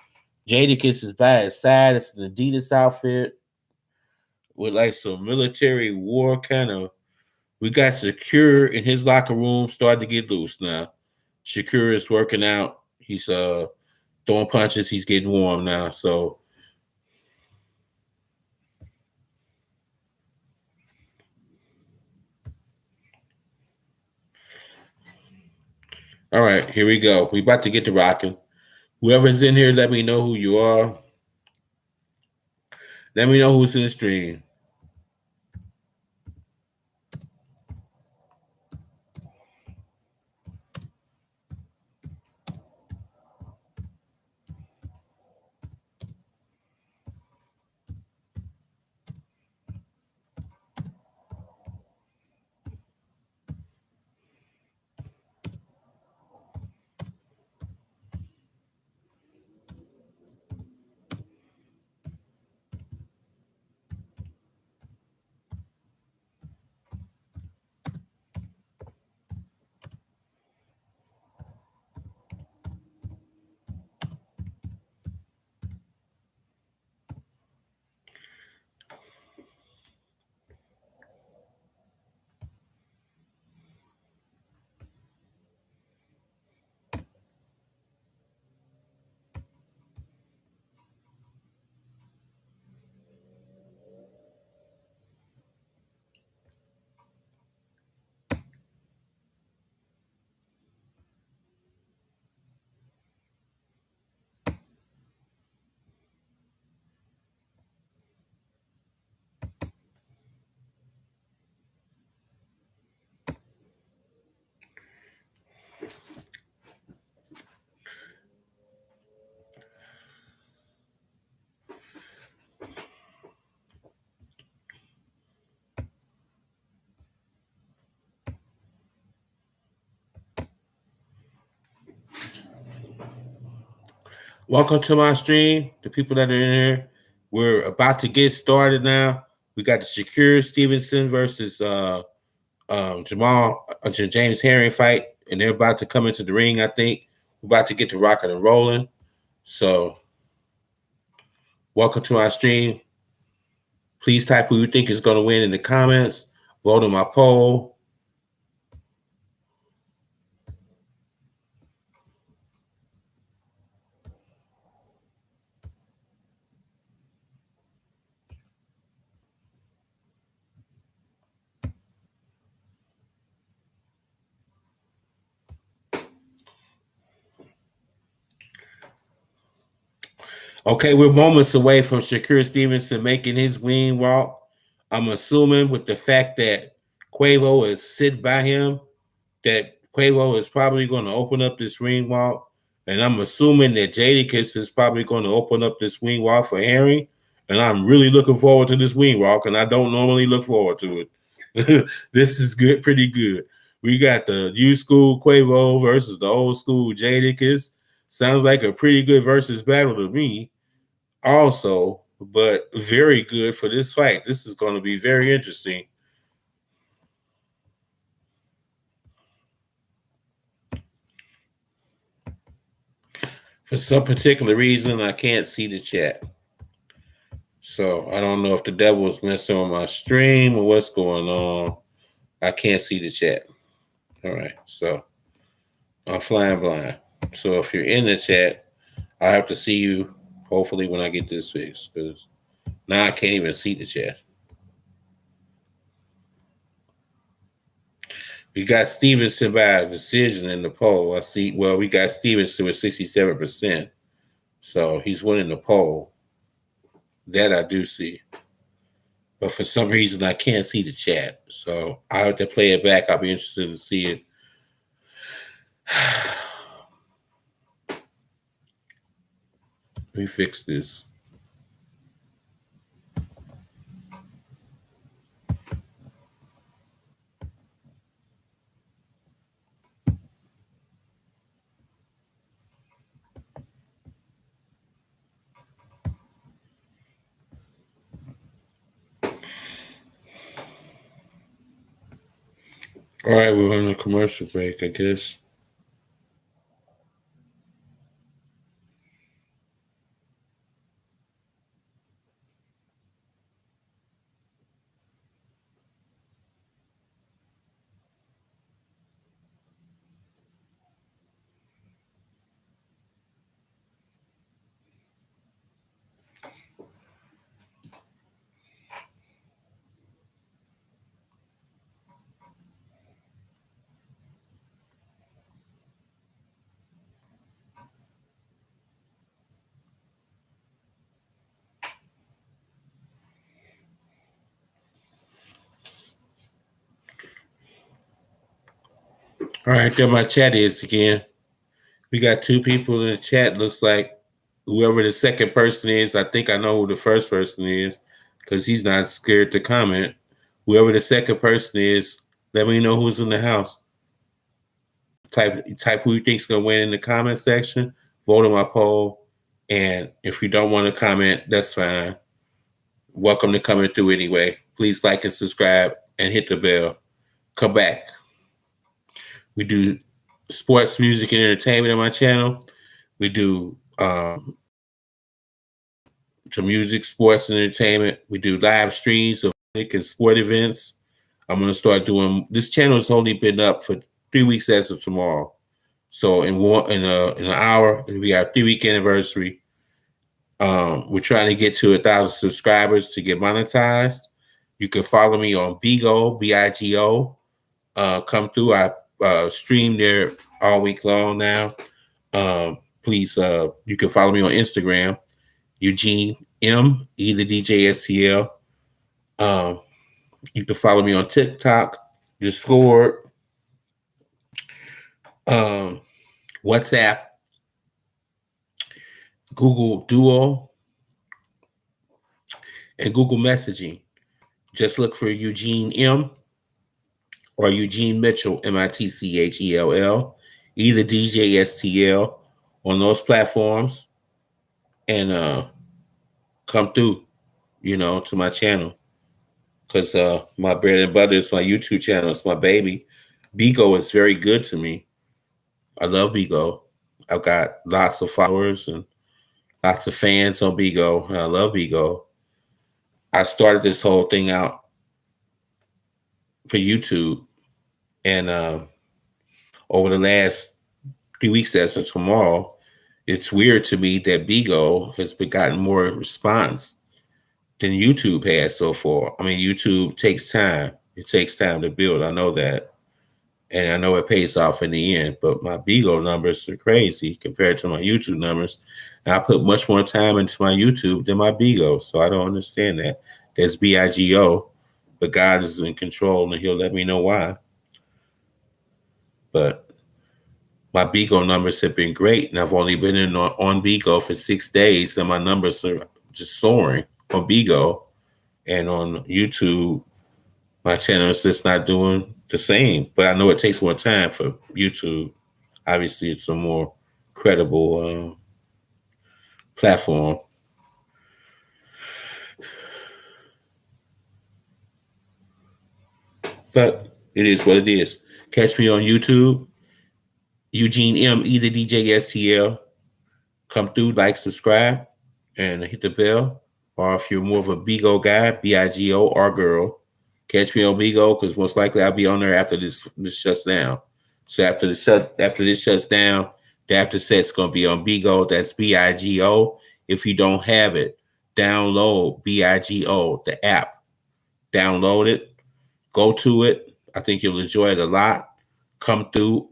Jadakiss is by his side. It's an Adidas outfit with like some military war kind of. We got Shakur in his locker room starting to get loose now. Shakur is working out. He's throwing punches. He's getting warm now. So all right, here we go. We about to get to rocking. Whoever's in here, let me know who you are. Let me know who's in the stream. Welcome to my stream. The people that are in here, we're about to get started now. We got the Shakur Stevenson versus James Herring fight, and they're about to come into the ring. I think we're about to get to rocking and rolling. So, welcome to our stream. Please type who you think is going to win in the comments. Vote on my poll. Okay, we're moments away from Shakur Stevenson making his wing walk. I'm assuming with the fact that Quavo is sitting by him, that Quavo is probably going to open up this ring walk. And I'm assuming that Jadakiss is probably going to open up this wing walk for Harry. And I'm really looking forward to this wing walk, and I don't normally look forward to it. This is good, pretty good. We got the new school Quavo versus the old school Jadakiss. Sounds like a pretty good versus battle to me also, but very good for this fight. This is going to be very interesting. For some particular reason, I can't see the chat. So I don't know if the devil is messing with my stream or what's going on. I can't see the chat. All right. So I'm flying blind. So if you're in the chat, I have to see you hopefully when I get this fixed, because now I can't even see the chat. We got Stevenson by a decision in the poll. I see. Well, we got Stevenson with 67%. So he's winning the poll. That I do see. But for some reason, I can't see the chat. So I have to play it back. I'll be interested to see it. Let me fix this. All right, we're on a commercial break, I guess. All right, there my chat is again. We got two people in the chat. Looks like whoever the second person is, I think I know who the first person is because he's not scared to comment. Whoever the second person is, let me know who's in the house. Type who you think's gonna win in the comment section. Vote on my poll, and if you don't want to comment, that's fine. Welcome to coming through anyway. Please like and subscribe and hit the bell. Come back. We do sports, music, and entertainment on my channel. We do to music, sports, and entertainment. We do live streams of music and sport events. I'm going to start doing. This channel has only been up for 3 weeks as of tomorrow. So in an hour, we got a 3 week anniversary. We're trying to get to 1,000 subscribers to get monetized. You can follow me on Bigo, Bigo. Come through. I stream there all week long now. Please, you can follow me on Instagram, Eugene M, E the DJ STL. You can follow me on TikTok, Discord, WhatsApp, Google Duo, and Google Messaging. Just look for Eugene M or Eugene Mitchell, Mitchell, either DJ STL on those platforms, and come through, to my channel. Because my bread and butter is my YouTube channel. It's my baby. Bigo is very good to me. I love Bigo. I've got lots of followers and lots of fans on Bigo. And I love Bigo. I started this whole thing out for YouTube. And over the last 3 weeks as of tomorrow, it's weird to me that Bigo has gotten more response than YouTube has so far. I mean, YouTube takes time. It takes time to build. I know that. And I know it pays off in the end. But my Bigo numbers are crazy compared to my YouTube numbers. And I put much more time into my YouTube than my Bigo. So I don't understand that. There's Bigo, but God is in control and he'll let me know why. But my Bigo numbers have been great. And I've only been on Bigo for 6 days. And my numbers are just soaring on Bigo. And on YouTube, my channel is just not doing the same. But I know it takes more time for YouTube. Obviously, it's a more credible platform. But it is what it is. Catch me on YouTube, Eugene M, either DJ STL. Come through, like, subscribe, and hit the bell. Or if you're more of a Bigo guy, Bigo or girl, catch me on Bigo because most likely I'll be on there after this shuts down. So after this shuts down, the after set's gonna be on Bigo. That's Bigo. If you don't have it, download Bigo, the app. Download it. Go to it. I think you'll enjoy it a lot. Come through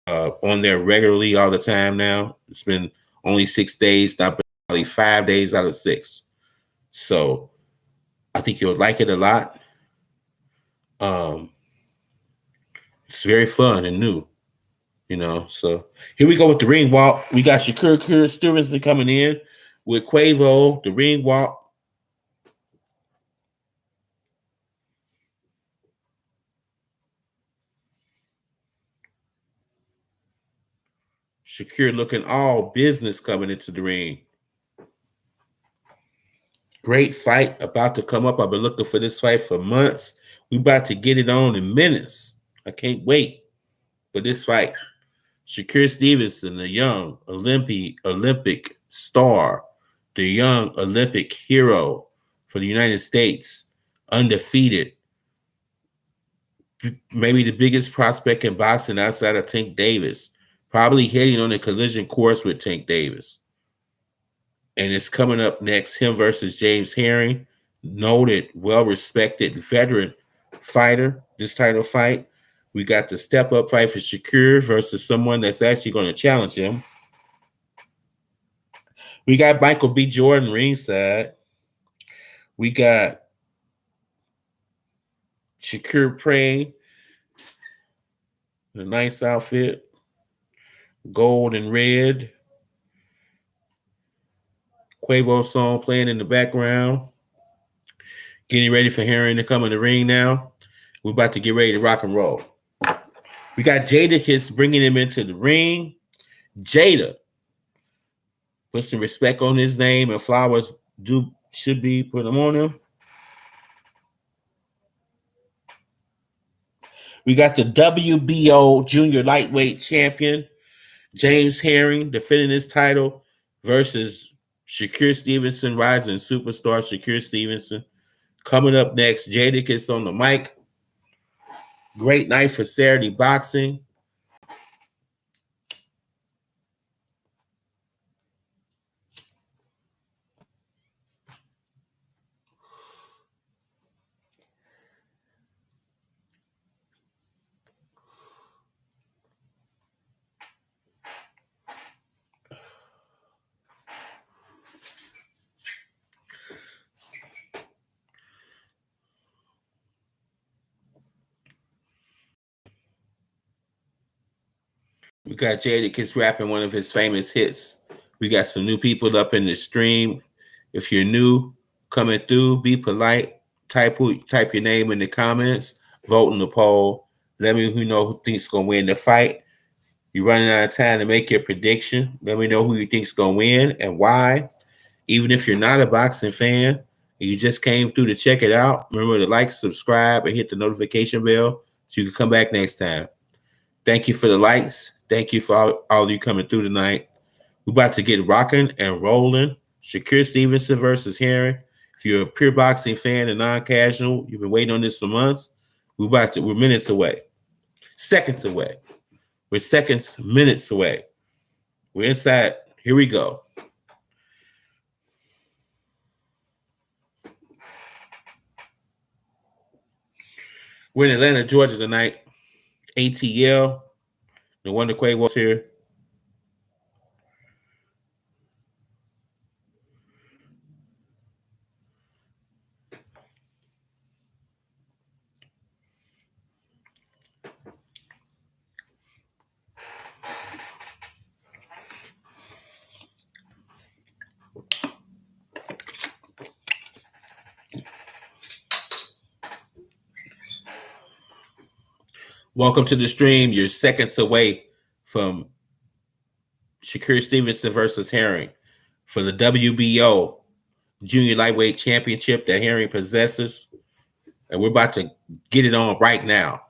on there regularly all the time now. It's been only 6 days, not probably 5 days out of 6. So I think you'll like it a lot. It's very fun and new, So here we go with the ring walk. We got Shakur Stevenson coming in with Quavo, the ring walk. Shakur looking all business coming into the ring. Great fight about to come up. I've been looking for this fight for months. We about to get it on in minutes. I can't wait for this fight. Shakur Stevenson, the young Olympic star, the young Olympic hero for the United States, undefeated, maybe the biggest prospect in boxing outside of Tank Davis, probably heading on a collision course with Tank Davis. And it's coming up next, him versus James Herring, noted, well-respected veteran fighter, this title fight. We got the step-up fight for Shakur versus someone that's actually going to challenge him. We got Michael B. Jordan ringside. We got Shakur praying in a nice outfit, gold and red. Quavo song playing in the background. Getting ready for Herring to come in the ring now. We're about to get ready to rock and roll. We got Jadakiss bringing him into the ring. Jada, put some respect on his name, and flowers should be put them on him. We got the WBO Junior Lightweight Champion, James Herring, defending his title versus Shakur Stevenson, rising superstar Shakur Stevenson. Coming up next, Jadakiss on the mic. Great night for Saturday boxing. We got Jadakiss rapping one of his famous hits. We got some new people up in the stream. If you're new, coming through, be polite. Type your name in the comments. Vote in the poll. Let me know who thinks going to win the fight. You're running out of time to make your prediction. Let me know who you think's going to win and why. Even if you're not a boxing fan and you just came through to check it out, remember to like, subscribe, and hit the notification bell so you can come back next time. Thank you for the likes. Thank you for all of you coming through tonight. We're about to get rocking and rolling. Shakur Stevenson versus Herring. If you're a pure boxing fan and non-casual, you've been waiting on this for months. We're minutes away. Seconds away. We're seconds, minutes away. We're inside. Here we go. We're in Atlanta, Georgia tonight. ATL. No wonder Quavo's here. Welcome to the stream. You're seconds away from Shakur Stevenson versus Herring for the WBO Junior Lightweight Championship that Herring possesses. And we're about to get it on right now.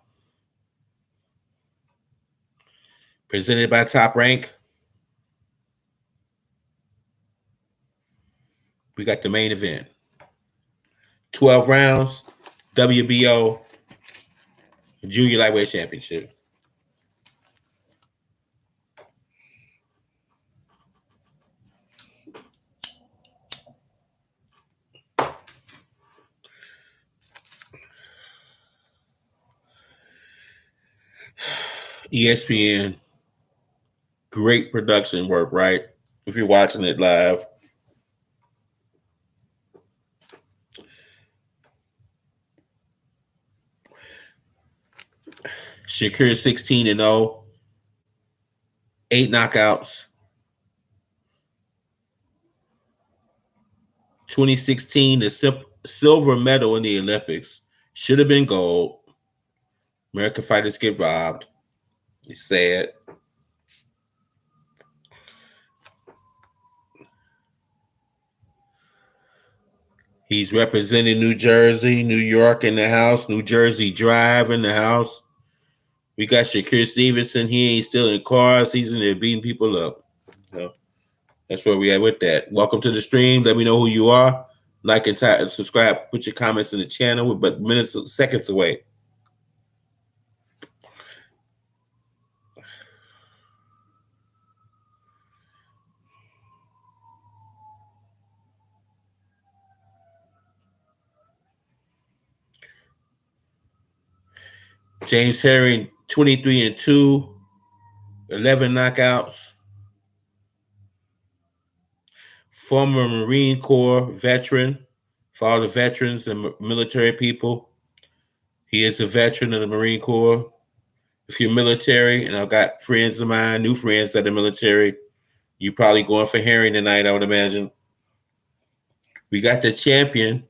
Presented by Top Rank. We got the main event. 12 rounds, WBO Junior Lightweight Championship. ESPN, great production work, right? If you're watching it live. Shakur 16-0, 8 knockouts. 2016, the silver medal in the Olympics. Should have been gold. American fighters get robbed. It's sad. He's representing New Jersey, New York in the house, New Jersey Drive in the house. We got Shakur Stevenson. He ain't stealing cars. He's in there beating people up. So that's where we at with that. Welcome to the stream. Let me know who you are. Like and subscribe. Put your comments in the channel. We're but minutes, seconds away. James Herring, 23-2, 11 knockouts. Former Marine Corps veteran. For all the veterans and military people, he is a veteran of the Marine Corps. If you're military, and I've got friends of mine, new friends that are military, you're probably going for Herring tonight, I would imagine. We got the champion,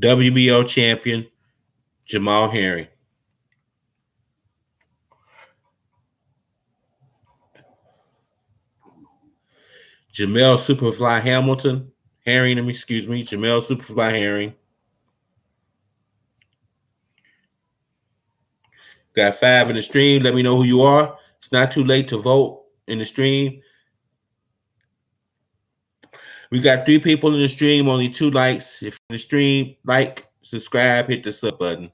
WBO champion, Jamal Herring. Jamel Superfly Hamilton. Herring, excuse me. Jamel Superfly Herring. Got 5 in the stream. Let me know who you are. It's not too late to vote in the stream. We got 3 people in the stream, only 2 likes. If you're in the stream, like, subscribe, hit the sub button,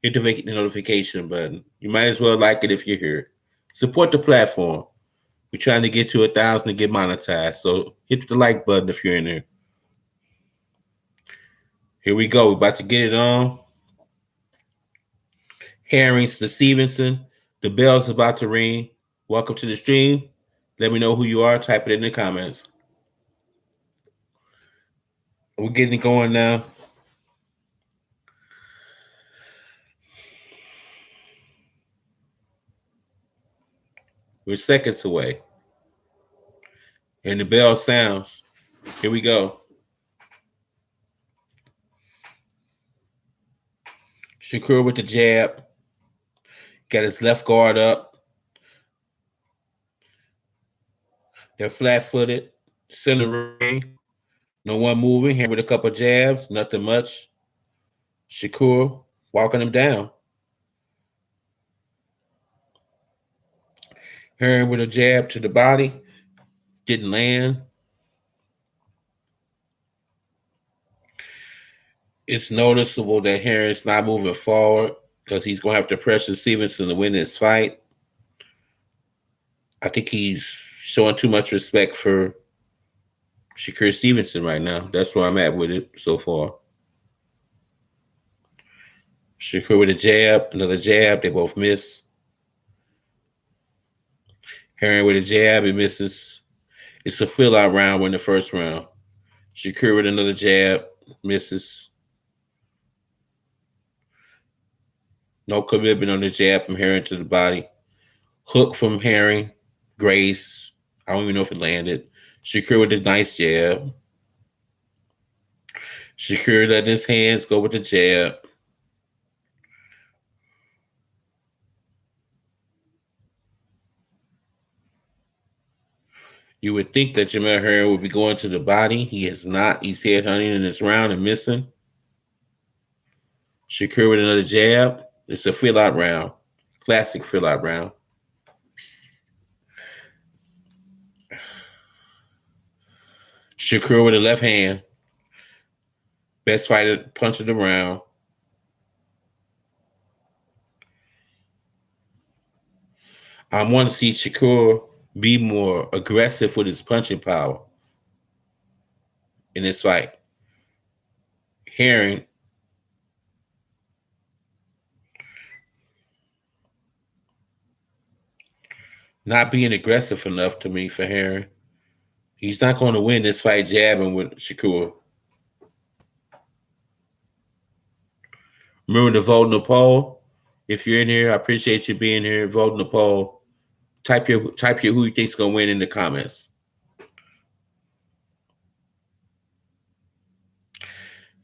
hit the notification button. You might as well like it if you're here. Support the platform. We're trying to get to 1,000 to get monetized. So hit the like button if you're in there. Here we go. We're about to get it on. Herrings to Stevenson. The bell's about to ring. Welcome to the stream. Let me know who you are. Type it in the comments. We're getting it going now. We're seconds away. And the bell sounds. Here we go. Shakur with the jab. Got his left guard up. They're flat-footed. Center ring. No one moving. Here with a couple jabs. Nothing much. Shakur walking him down. Herring with a jab to the body. Didn't land. It's noticeable that Herring's not moving forward because he's going to have to pressure Stevenson to win this fight. I think he's showing too much respect for Shakur Stevenson right now. That's where I'm at with it so far. Shakur with a jab, another jab. They both miss. Herring with a jab, he misses. It's a fill-out round. We're in the first round. Shakur with another jab, misses. No commitment on the jab from Herring to the body. Hook from Herring, Grace. I don't even know if it landed. Shakur with a nice jab. Shakur letting his hands go with the jab. You would think that Jamel Herring would be going to the body. He is not. He's headhunting in this round and missing. Shakur with another jab. It's a fill-out round. Classic fill-out round. Shakur with the left hand. Best fighter punch of the round. I want to see Shakur be more aggressive with his punching power in this fight. Herring not being aggressive enough to me for Herring. He's not going to win this fight jabbing with Shakur. Remember to vote in the poll. If you're in here, I appreciate you being here. Vote in the poll. Type your who you think's gonna win in the comments.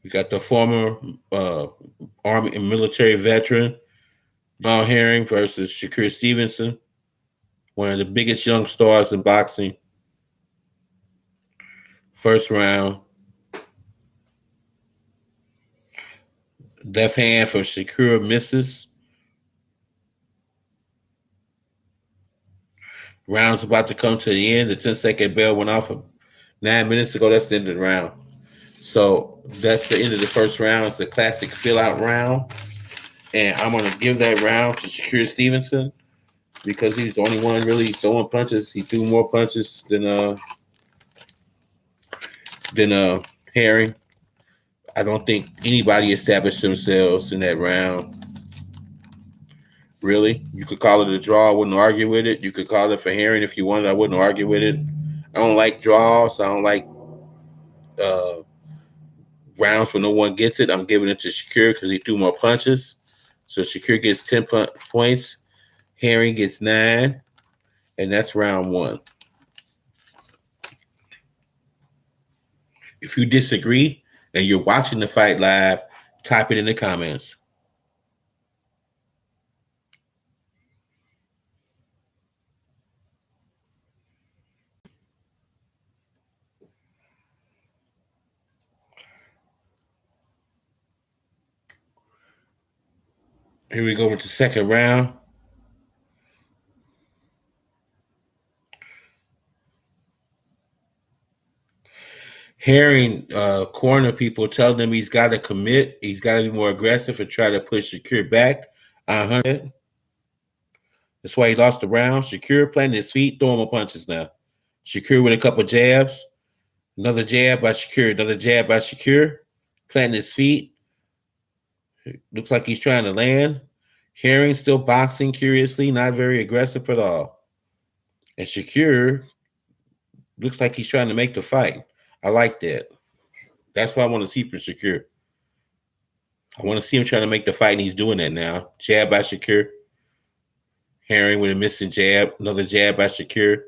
We got the former Army and military veteran Jamal Herring versus Shakur Stevenson, one of the biggest young stars in boxing. First round. Left hand from Shakur misses. Round's about to come to the end. The 10-second bell went off 9 minutes ago. That's the end of the round. So that's the end of the first round. It's a classic fill out round. And I'm going to give that round to Shakur Stevenson because he's the only one really throwing punches. He threw more punches than Herring. I don't think anybody established themselves in that round. Really, you could call it a draw. I wouldn't argue with it. You could call it for Herring if you wanted. I wouldn't argue with it. I don't like draws. I don't like uh, rounds where no one gets it. I'm giving it to Shakur because he threw more punches. So Shakur gets 10 points. Herring gets 9. And that's round 1. If you disagree and you're watching the fight live, type it in the comments. Here we go with the second round. Herring corner people tell them he's got to commit. He's got to be more aggressive and try to push Shakur back. That's why he lost the round. Shakur planting his feet, throwing more punches now. Shakur with a couple jabs. Another jab by Shakur. Another jab by Shakur. Planting his feet. Looks like he's trying to land. Herring still boxing curiously, not very aggressive at all. And Shakur looks like he's trying to make the fight. I like that. That's what I want to see from Shakur. I want to see him trying to make the fight, and he's doing that now. Jab by Shakur. Herring with a missing jab. Another jab by Shakur.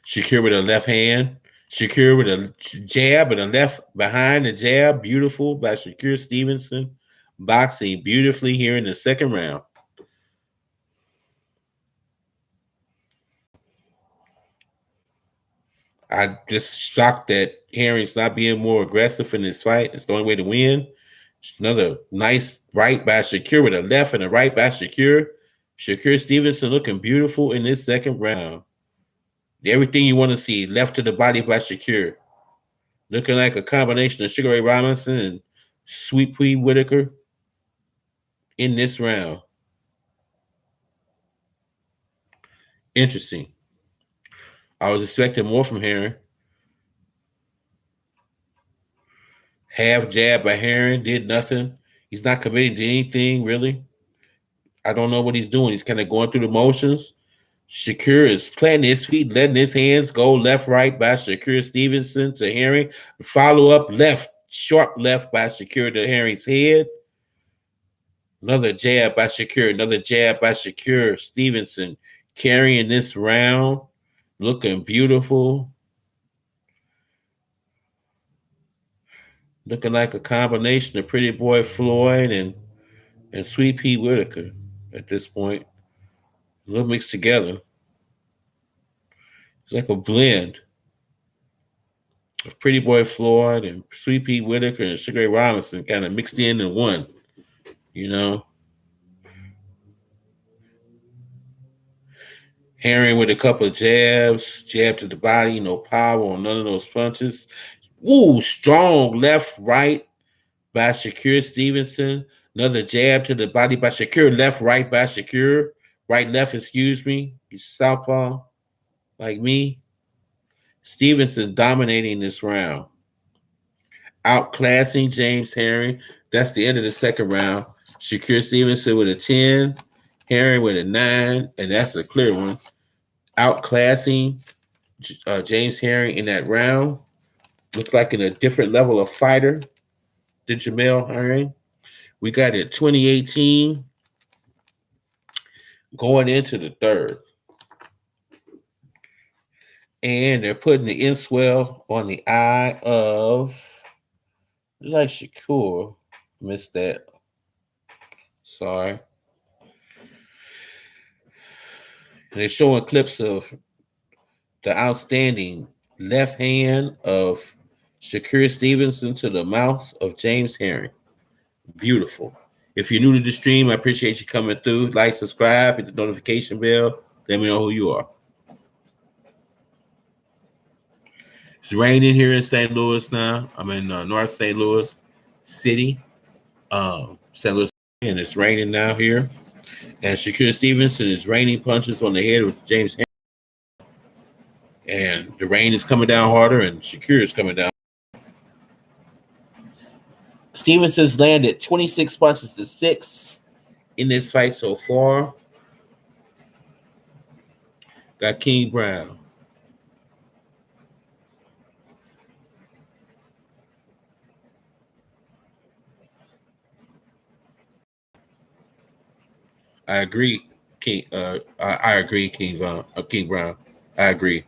Shakur with a left hand. Shakur with a jab and a left behind the jab. Beautiful by Shakur Stevenson. Boxing beautifully here in the second round. I just shocked that Herring's not being more aggressive in this fight. It's the only way to win. Another nice right by Shakur with a left and a right by Shakur. Shakur Stevenson looking beautiful in this second round. Everything you want to see. Left to the body by Shakur. Looking like a combination of Sugar Ray Robinson and Sweet Pea Whitaker in this round. Interesting. I was expecting more from Herring. Half jab by Herring, did nothing. He's not committing to anything, really. I don't know what he's doing. He's kind of going through the motions. Shakur is planting his feet, letting his hands go left, right by Shakur Stevenson to Herring. Follow up left, sharp left by Shakur to Herring's head. Another jab by Shakur. Another jab by Shakur Stevenson carrying this round. Looking beautiful. Looking like a combination of Pretty Boy Floyd and Sweet Pea Whitaker at this point. A little mixed together. It's like a blend of Pretty Boy Floyd and Sweet Pea Whitaker and Sugar Ray Robinson kind of mixed in one, you know. Herring with a couple of jabs, jab to the body, no power on none of those punches. Ooh, strong left, right by Shakur Stevenson. Another jab to the body by Shakur. Left, right by Shakur. Right, left, excuse me. He's southpaw, like me. Stevenson dominating this round. Outclassing James Herring. That's the end of the second round. Shakur Stevenson with a 10. Herring with a 9. And that's a clear one. Outclassing James Herring in that round. Looked like in a different level of fighter than Jamel Herring. We got it 2018 going into the third. And they're putting the inswell on the eye of, like Shakur. Missed that. Sorry. And they're showing clips of the outstanding left hand of Shakur Stevenson to the mouth of James Herring. Beautiful. If you're new to the stream, I appreciate you coming through. Like, subscribe, hit the notification bell. Let me know who you are. It's raining here in St. Louis now. I'm in North St. Louis City, St. Louis, and it's raining now here. And Shakur Stevenson is raining punches on the head of James Henry. And the rain is coming down harder, and Shakur is coming down. Stevenson's landed 26 punches to 6 in this fight so far. Got King Brown. I agree, King. I agree, King Brown. I agree.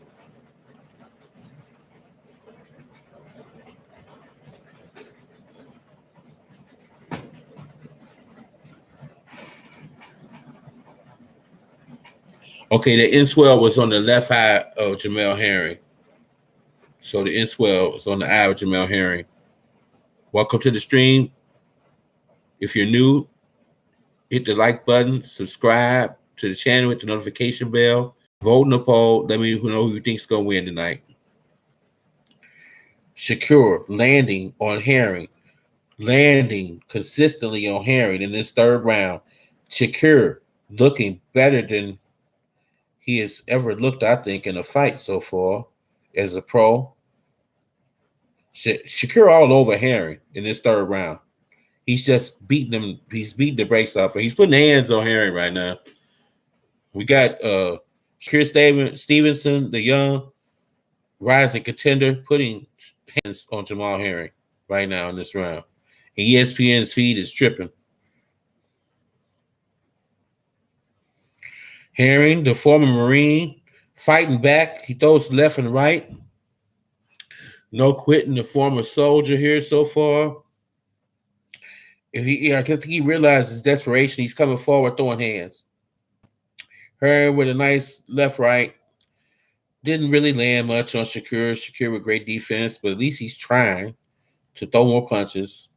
Okay, the inswell was on the left eye of Jamel Herring. So the inswell is on the eye of Jamel Herring. Welcome to the stream. If you're new, hit the like button, subscribe to the channel, hit the notification bell, vote in the poll. Let me know who you think's gonna win tonight. Shakur landing on Herring, landing consistently on Herring in this third round. Shakur looking better than he has ever looked, I think, in a fight so far as a pro. Shakur all over Herring in this third round. He's just beating him. He's beating the brakes off, and he's putting hands on Herring right now. We got Shakur Stevenson, the young rising contender, putting hands on Jamal Herring right now in this round. And ESPN's feed is tripping. Herring, the former Marine, fighting back. He throws left and right. No quitting, the former soldier here so far. I think he realizes desperation. He's coming forward, throwing hands. Herring with a nice left right. Didn't really land much on Shakur. Shakur with great defense, but at least he's trying to throw more punches,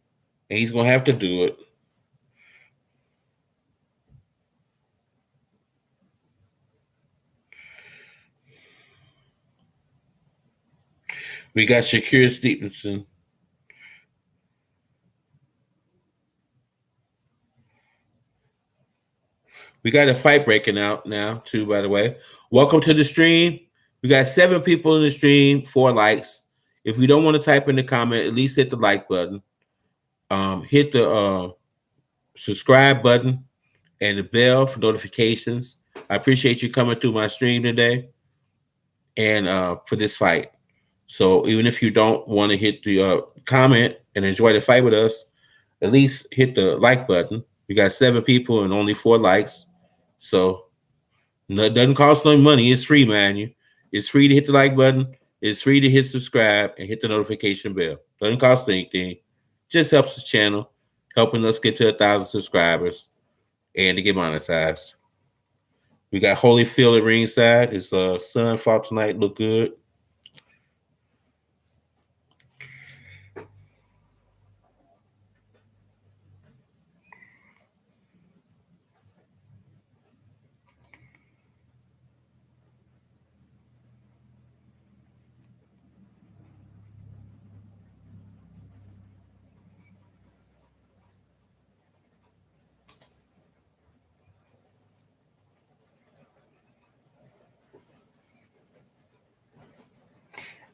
and he's going to have to do it. We got Shakur Stevenson. We got a fight breaking out now, too, by the way. Welcome to the stream. We got 7 people in the stream, 4 likes. If you don't want to type in the comment, at least hit the like button. Hit the subscribe button and the bell for notifications. I appreciate you coming through my stream today and for this fight. So even if you don't want to hit the comment and enjoy the fight with us, at least hit the like button. We got 7 people and only 4 likes. So it doesn't cost no money. It's free, man. It's free to hit the like button. It's free to hit subscribe and hit the notification bell. Doesn't cost anything. Just helps the channel, helping us get to 1,000 subscribers and to get monetized. We got Holyfield at ringside. His son fought tonight. Looked good.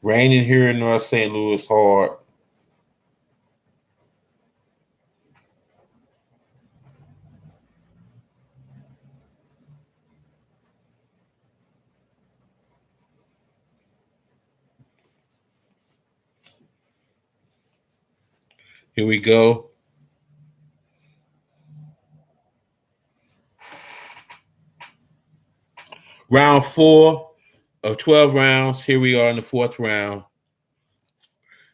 Raining here in North St. Louis hard. Here we go. Round 4 of 12 rounds. Here we are in the 4th round.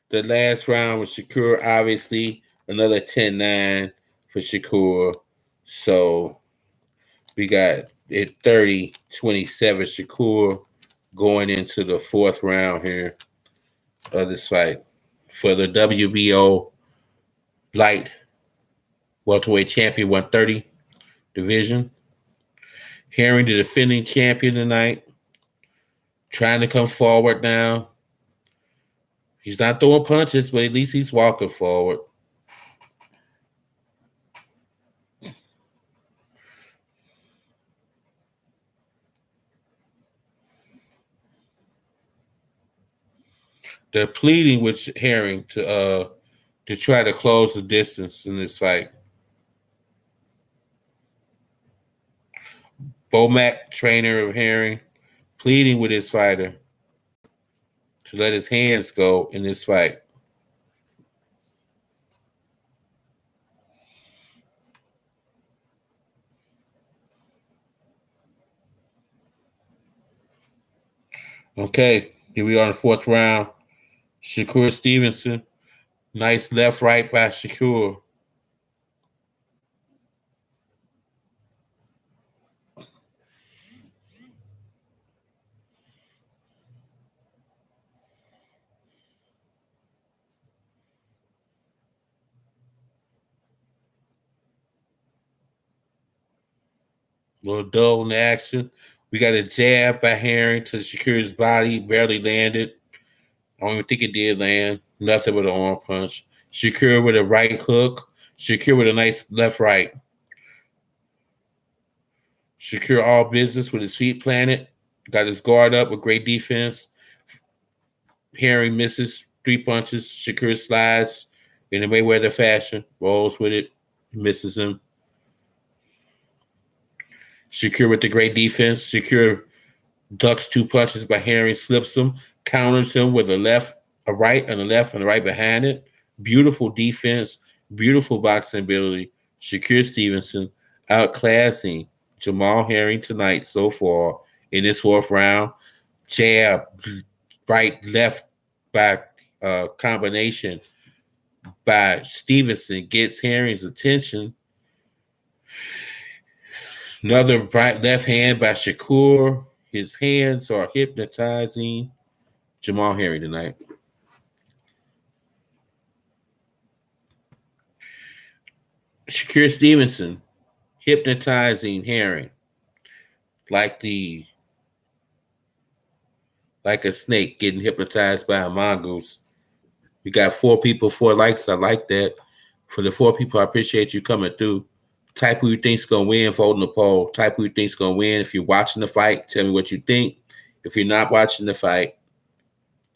The last round was Shakur, obviously. Another 10-9 for Shakur. So we got it 30-27 Shakur going into the 4th round here of this fight for the WBO light welterweight champion 130 division. Herring, the defending champion tonight, trying to come forward now. He's not throwing punches, but at least he's walking forward. They're pleading with Herring to try to close the distance in this fight. Bomac, trainer of Herring, pleading with his fighter to let his hands go in this fight. Okay, here we are in the fourth round. Shakur Stevenson. Nice left right by Shakur. A little dull in the action. We got a jab by Herring to Shakur's body, barely landed. I don't even think it did land. Nothing but an arm punch. Shakur with a right hook. Shakur with a nice left right. Shakur all business with his feet planted. Got his guard up with great defense. Herring misses 3 punches. Shakur slides in the Mayweather fashion. Rolls with it. Misses him. Shakur with the great defense. Shakur ducks 2 punches by Herring, slips him, counters him with a left, a right, and a left, and a right behind it. Beautiful defense, beautiful boxing ability. Shakur Stevenson outclassing Jamal Herring tonight so far in this fourth round. Jab, right, left by combination by Stevenson gets Herring's attention. Another right left hand by Shakur. His hands are hypnotizing Jamal Herring tonight. Shakur Stevenson hypnotizing Herring like a snake getting hypnotized by a mongoose. We got 4 people, 4 likes. I like that. For the 4 people, I appreciate you coming through. Type who you think's gonna win, vote in the poll. Type who you think's gonna win. If you're watching the fight, tell me what you think. If you're not watching the fight,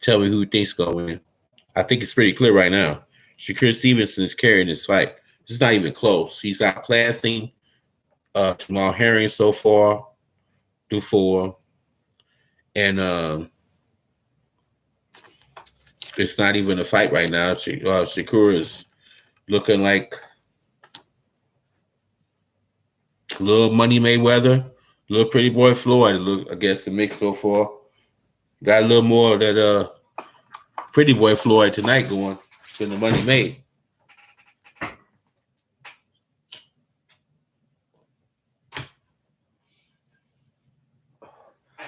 tell me who you think's gonna win. I think it's pretty clear right now. Shakur Stevenson is carrying this fight. It's not even close. He's outclassing Jamal Herring so far through 4. And it's not even a fight right now. Shakur is looking like little Money Mayweather, little Pretty Boy Floyd. I guess the mix so far. Got a little more of that Pretty Boy Floyd tonight going than the Money May.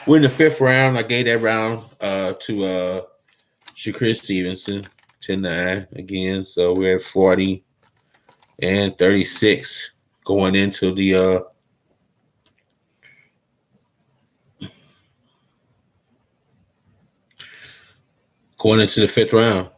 We're in the 5th round. I gave that round to Shakur Stevenson, 10-9 again. So we're at 40 and 36 going into the going into the 5th round.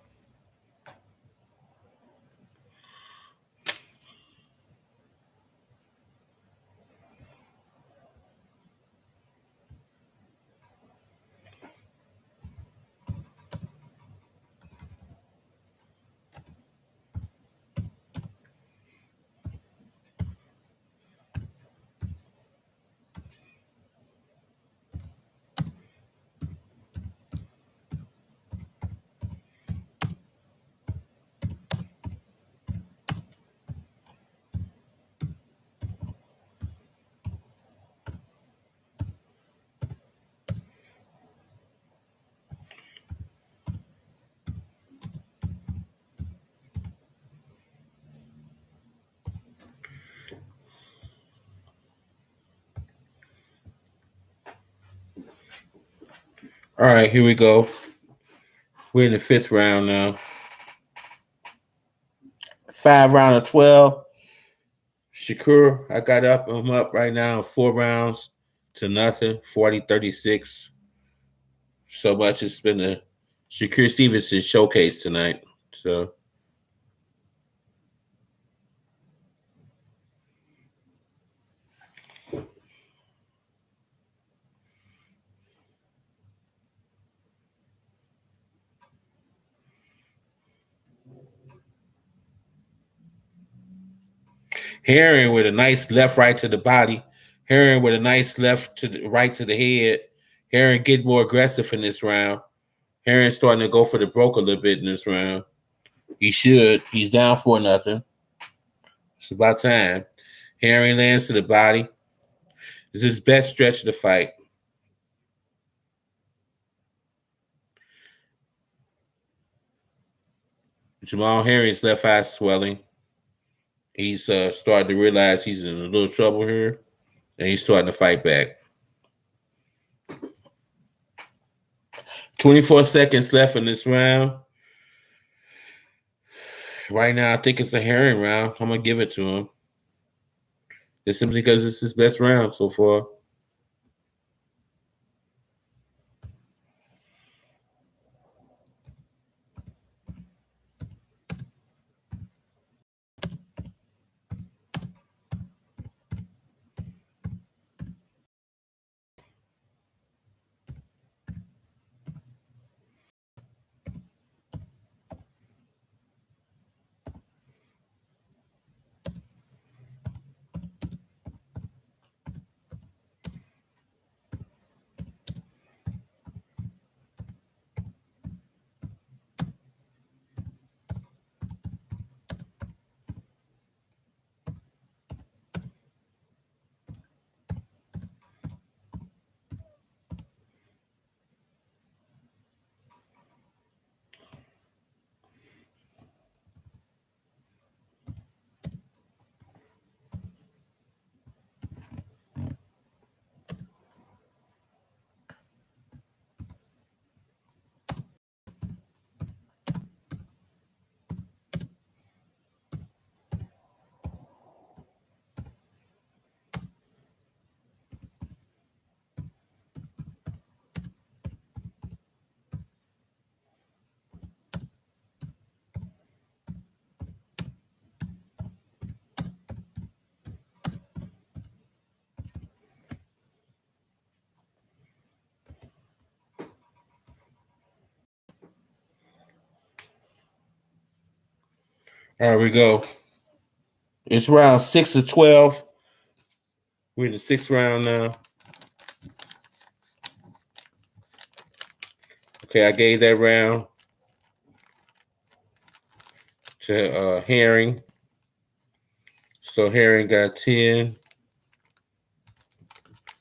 All right, here we go. We're in the 5th round now. 5 round of 12. Shakur, I got him up right now in 4 rounds. to nothing, 40-36. So much. It's been a Shakur Stevenson showcase tonight. So Herring with a nice left right to the body. Herring with a nice left to the right to the head. Herring get more aggressive in this round. Herring starting to go for the broke a little bit in this round. He should. He's down 4-0. It's about time. Herring lands to the body. This is his best stretch of the fight. Jamal Herring's left eye swelling. He's starting to realize he's in a little trouble here, and he's starting to fight back. 24 seconds left in this round. Right now, I think it's a Herring round. I'm going to give it to him. It's simply because it's his best round so far. All right, we go. It's round 6 of 12. We're in the 6th round now. Okay, I gave that round to Herring. So Herring got 10.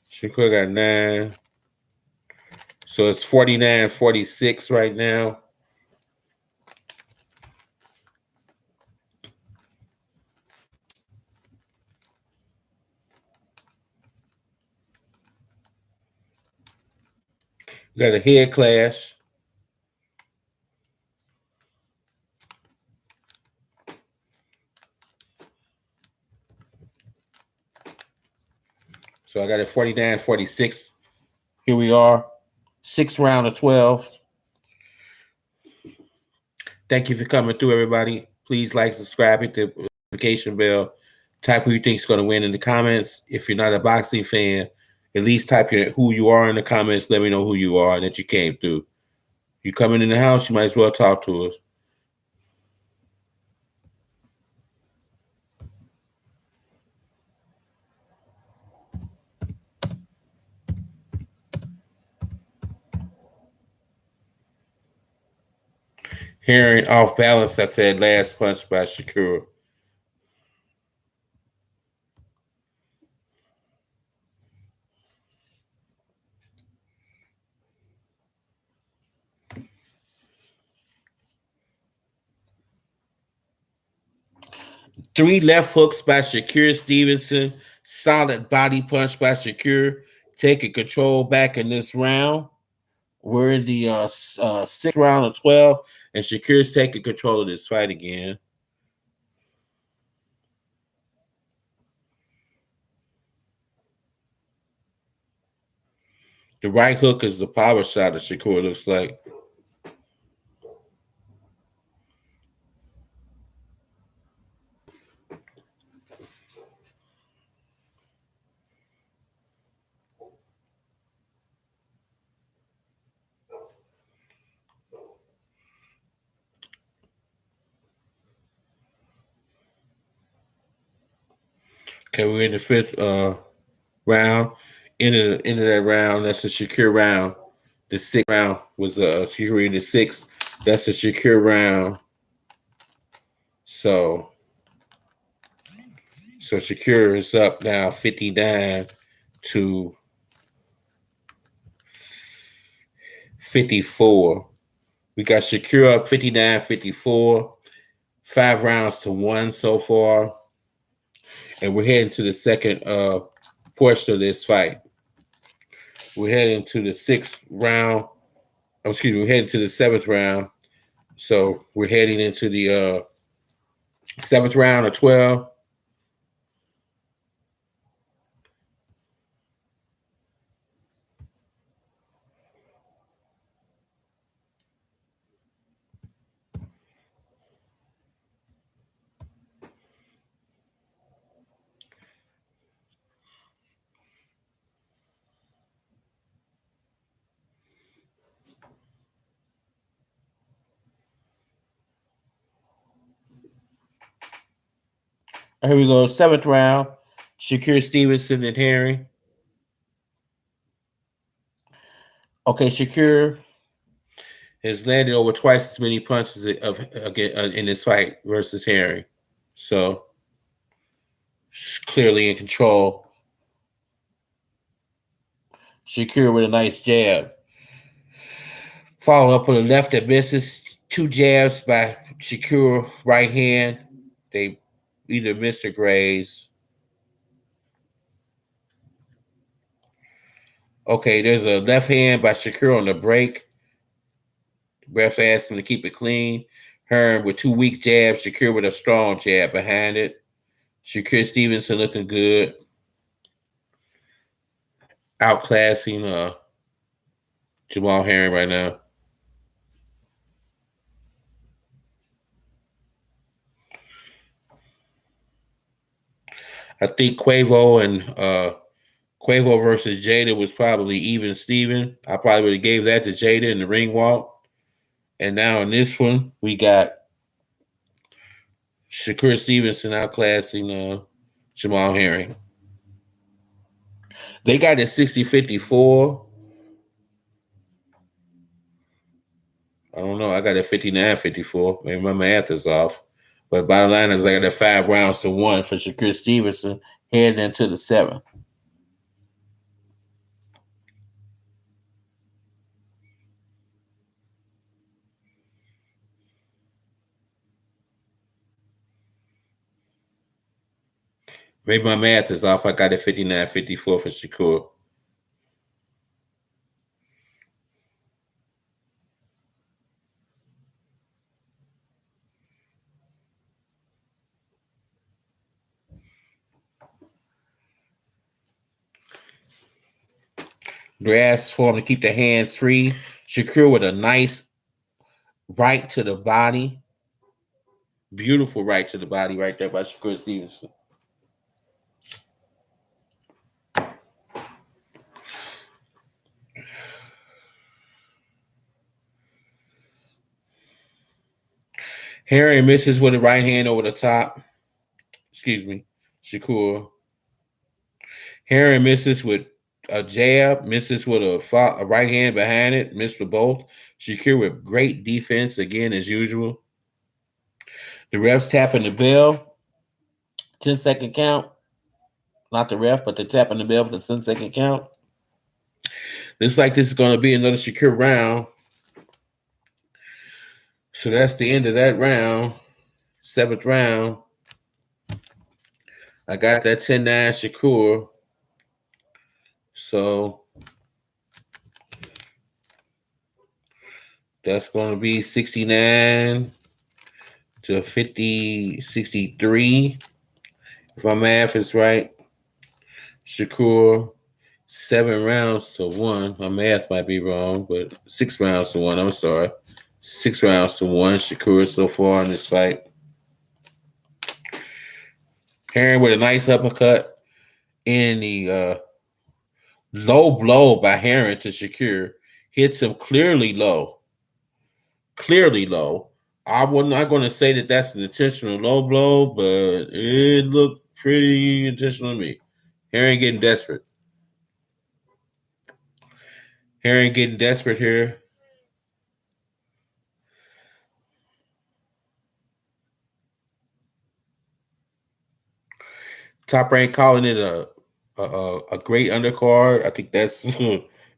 Shakur got 9. So it's 49-46 right now. We got a head clash. So I got it 49-46. Here we are. 6th round of 12. Thank you for coming through, everybody. Please like, subscribe, hit the notification bell. Type who you think is going to win in the comments. If you're not a boxing fan, at least type who you are in the comments. Let me know who you are and that you came through. You coming in the house, you might as well talk to us. Herring off balance after that last punch by Shakur. Three left hooks by Shakur Stevenson. Solid body punch by Shakur. Taking control back in this round. We're in the 6th round of 12, and Shakur's taking control of this fight again. The right hook is the power shot of Shakur, looks like. Okay, we're in the fifth round. Into that round, that's a Shakur round. The sixth round was Shakur in the sixth. That's a Shakur round. So Shakur is up now 59 to 54. We got Shakur up 59-54. 5 rounds to 1 so far. And we're heading to the second portion of this fight. We're heading to the 6th round. We're heading to the 7th round. So we're heading into the 7th round of 12. Here we go, 7th round. Shakur Stevenson and Herring. Okay, Shakur has landed over twice as many punches in this fight versus Herring. So clearly in control. Shakur with a nice jab. Follow up with a left that misses. 2 jabs by Shakur, right hand. They either miss or graze. Okay, there's a left hand by Shakur on the break. Ref asked him to keep it clean. Hearn with 2 weak jabs. Shakur with a strong jab behind it. Shakur Stevenson looking good. Outclassing Jamal Herring right now. I think Quavo versus Jada was probably even Steven. I probably would have gave that to Jada in the ring walk. And now in this one, we got Shakur Stevenson outclassing Jamal Herring. They got it 60-54. I don't know. I got it 59-54. Maybe my math is off. But bottom line is I got it 5 rounds to 1 for Shakur Stevenson heading into the 7th. Maybe my math is off. I got it 59-54 for Shakur. Grasp for him to keep the hands free. Shakur with a nice right to the body. Beautiful right to the body right there by Shakur Stevenson. Herring misses with a right hand over the top. Excuse me, Shakur. Herring misses with a jab, misses with a right hand behind it, missed with both. Shakur with great defense again as usual. The ref's tapping the bell. 10-second count. Not the ref, but they're tapping the bell for the 10-second count. Looks like this is going to be another Shakur round. So that's the end of that round. 7th round. I got that 10-9 Shakur. So that's going to be 69 to 63. If my math is right. Shakur 7 rounds to 1. My math might be wrong, but 6 rounds to 1. I'm sorry. 6 rounds to 1. Shakur so far in this fight. Herring with a nice uppercut in the low blow by Herring to Shakur. Hits him clearly low. Clearly low. I'm not going to say that that's an intentional low blow, but it looked pretty intentional to me. Herring getting desperate. Herring getting desperate here. Top Rank calling it a great undercard. I think that's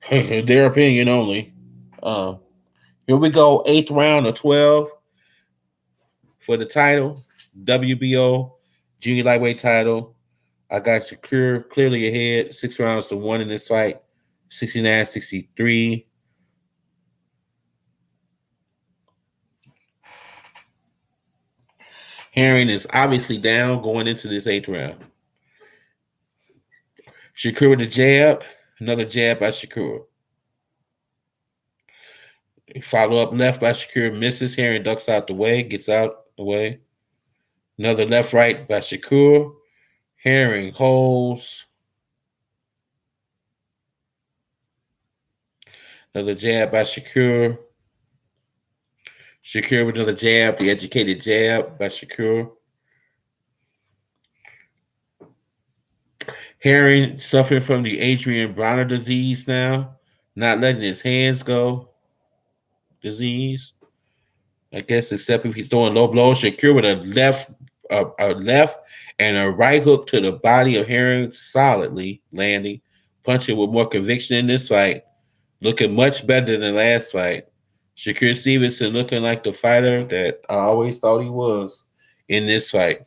their opinion only. Um, Here we go, 8th round of 12 for the title, WBO junior lightweight title. I got Shakur clearly ahead, 6 rounds to 1 in this fight, 69-63. Herring is obviously down going into this 8th round. Shakur with a jab, another jab by Shakur. Follow up left by Shakur, misses. Herring ducks out the way, gets out the way. Another left right by Shakur. Herring holds. Another jab by Shakur. Shakur with another jab, the educated jab by Shakur. Herring suffering from the Adrian Bronner disease now, not letting his hands go disease. I guess except if he's throwing low blows. Shakur with a left and a right hook to the body of Herring, solidly landing, punching with more conviction in this fight, looking much better than the last fight. Shakur Stevenson looking like the fighter that I always thought he was in this fight.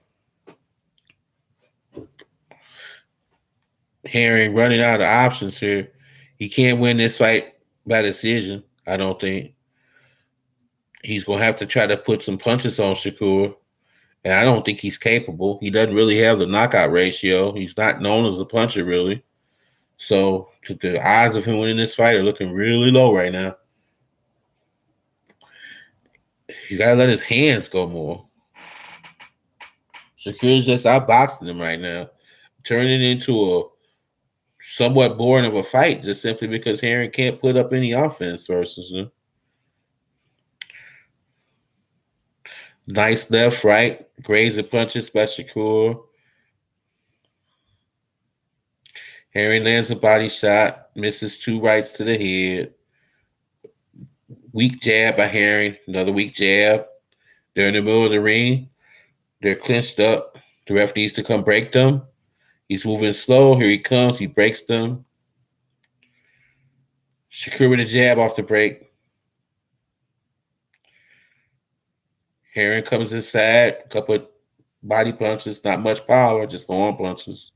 Herring running out of options here. He can't win this fight by decision, I don't think. He's going to have to try to put some punches on Shakur, and I don't think he's capable. He doesn't really have the knockout ratio. He's not known as a puncher, really. So the odds of him winning this fight are looking really low right now. He's got to let his hands go more. Shakur's just outboxing him right now, turning into a somewhat boring of a fight just simply because Herring can't put up any offense versus him. Nice left, right, grazing punches by Shakur. Herring lands a body shot, misses 2 rights to the head. Weak jab by Herring, another weak jab. They're in the middle of the ring. They're clinched up. The ref needs to come break them. He's moving slow. Here he comes. He breaks them. Shakur with a jab off the break. Herring comes inside. A couple of body punches. Not much power. Just arm punches.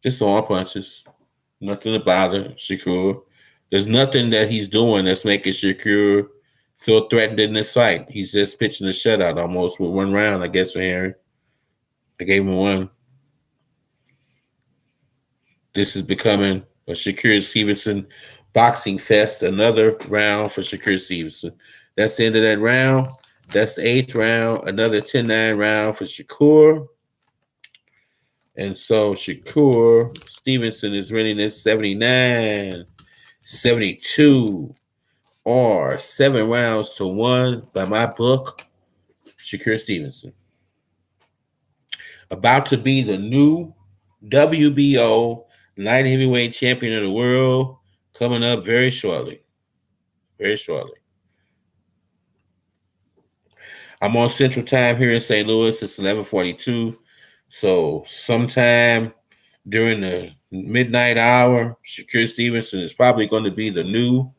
Nothing to bother Shakur. There's nothing that he's doing that's making Shakur feel threatened in this fight. He's just pitching a shutout almost with 1 round, I guess, for Herring. I gave him 1. This is becoming a Shakur Stevenson boxing fest. Another round for Shakur Stevenson. That's the end of that round. That's the 8th round. Another 10-9 round for Shakur. And so Shakur Stevenson is winning this 79-72 or 7 rounds to 1 by my book. Shakur Stevenson. About to be the new WBO light heavyweight champion of the world, coming up very shortly. Very shortly. I'm on Central Time here in St. Louis. It's 11:42. So sometime during the midnight hour, Shakur Stevenson is probably going to be the new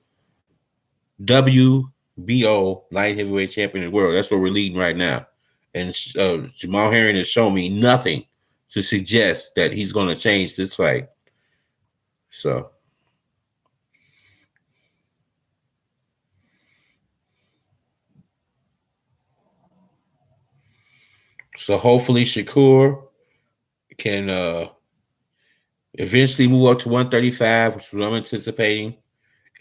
WBO light heavyweight champion of the world. That's what we're leading right now. And Jamal Herring has shown me nothing to suggest that he's going to change this fight. So hopefully Shakur can Eventually move up to 135, which is what I'm anticipating.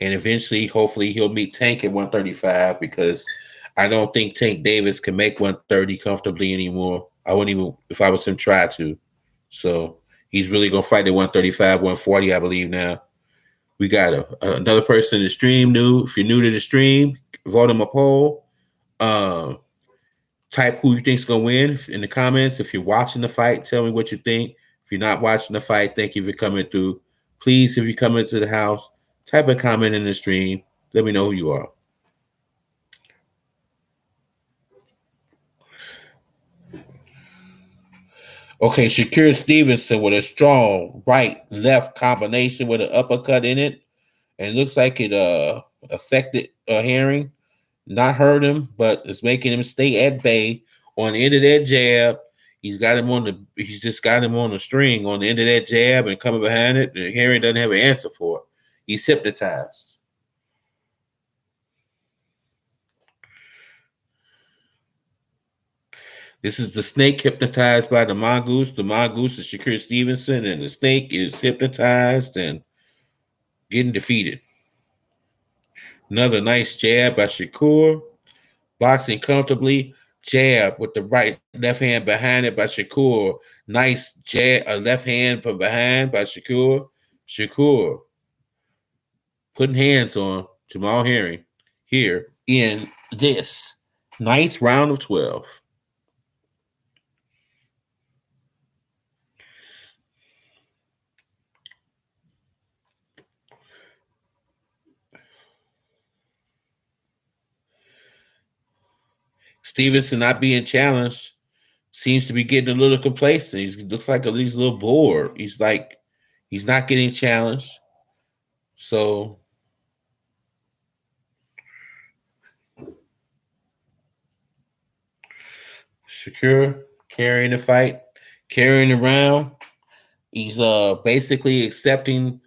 And eventually, hopefully, he'll meet Tank at 135 because I don't think Tank Davis can make 130 comfortably anymore. I wouldn't even, if I was him, try to. So he's really going to fight at 135, 140, I believe now. We got another person in the stream new. If you're new to the stream, vote on a poll. Um, Type who you think's gonna win in the comments. If you're watching the fight, tell me what you think. If you're not watching the fight, thank you for coming through. Please, if you come into the house, type a comment in the stream. Let me know who you are. Okay, Shakur Stevenson with a strong right-left combination with an uppercut in it. And it looks like it affected Herring. Not hurt him, but it's making him stay at bay on the end of that jab. He's just got him on the string on the end of that jab and coming behind it. And Herring doesn't have an answer for it. He's hypnotized. This is the snake hypnotized by the mongoose. The mongoose is Shakur Stevenson, and the snake is hypnotized and getting defeated. Another nice jab by Shakur. Boxing comfortably. Jab with the right left hand behind it by Shakur. Nice jab, a left hand from behind by Shakur. Shakur putting hands on Jamal Herring here in this ninth round of 12. Stevenson not being challenged seems to be getting a little complacent. He looks like he's a little bored. He's not getting challenged. So Shakur carrying the fight, carrying around. He's basically accepting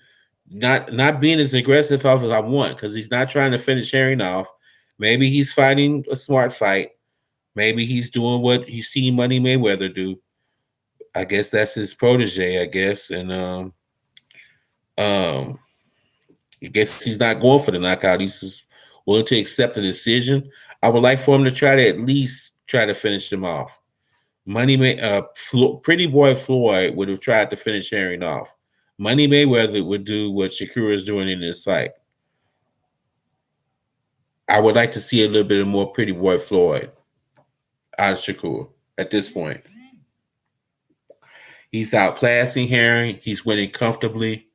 not being as aggressive as I want because he's not trying to finish Herring off. Maybe he's fighting a smart fight. Maybe he's doing what he's seen Money Mayweather do. I guess that's his protege, I guess. And I guess he's not going for the knockout. He's just willing to accept the decision. I would like for him to try to at least try to finish him off. Pretty Boy Floyd would have tried to finish Herring off. Money Mayweather would do what Shakur is doing in this fight. I would like to see a little bit of more Pretty Boy Floyd out of Shakur at this point. He's outclassing Herring. He's winning comfortably.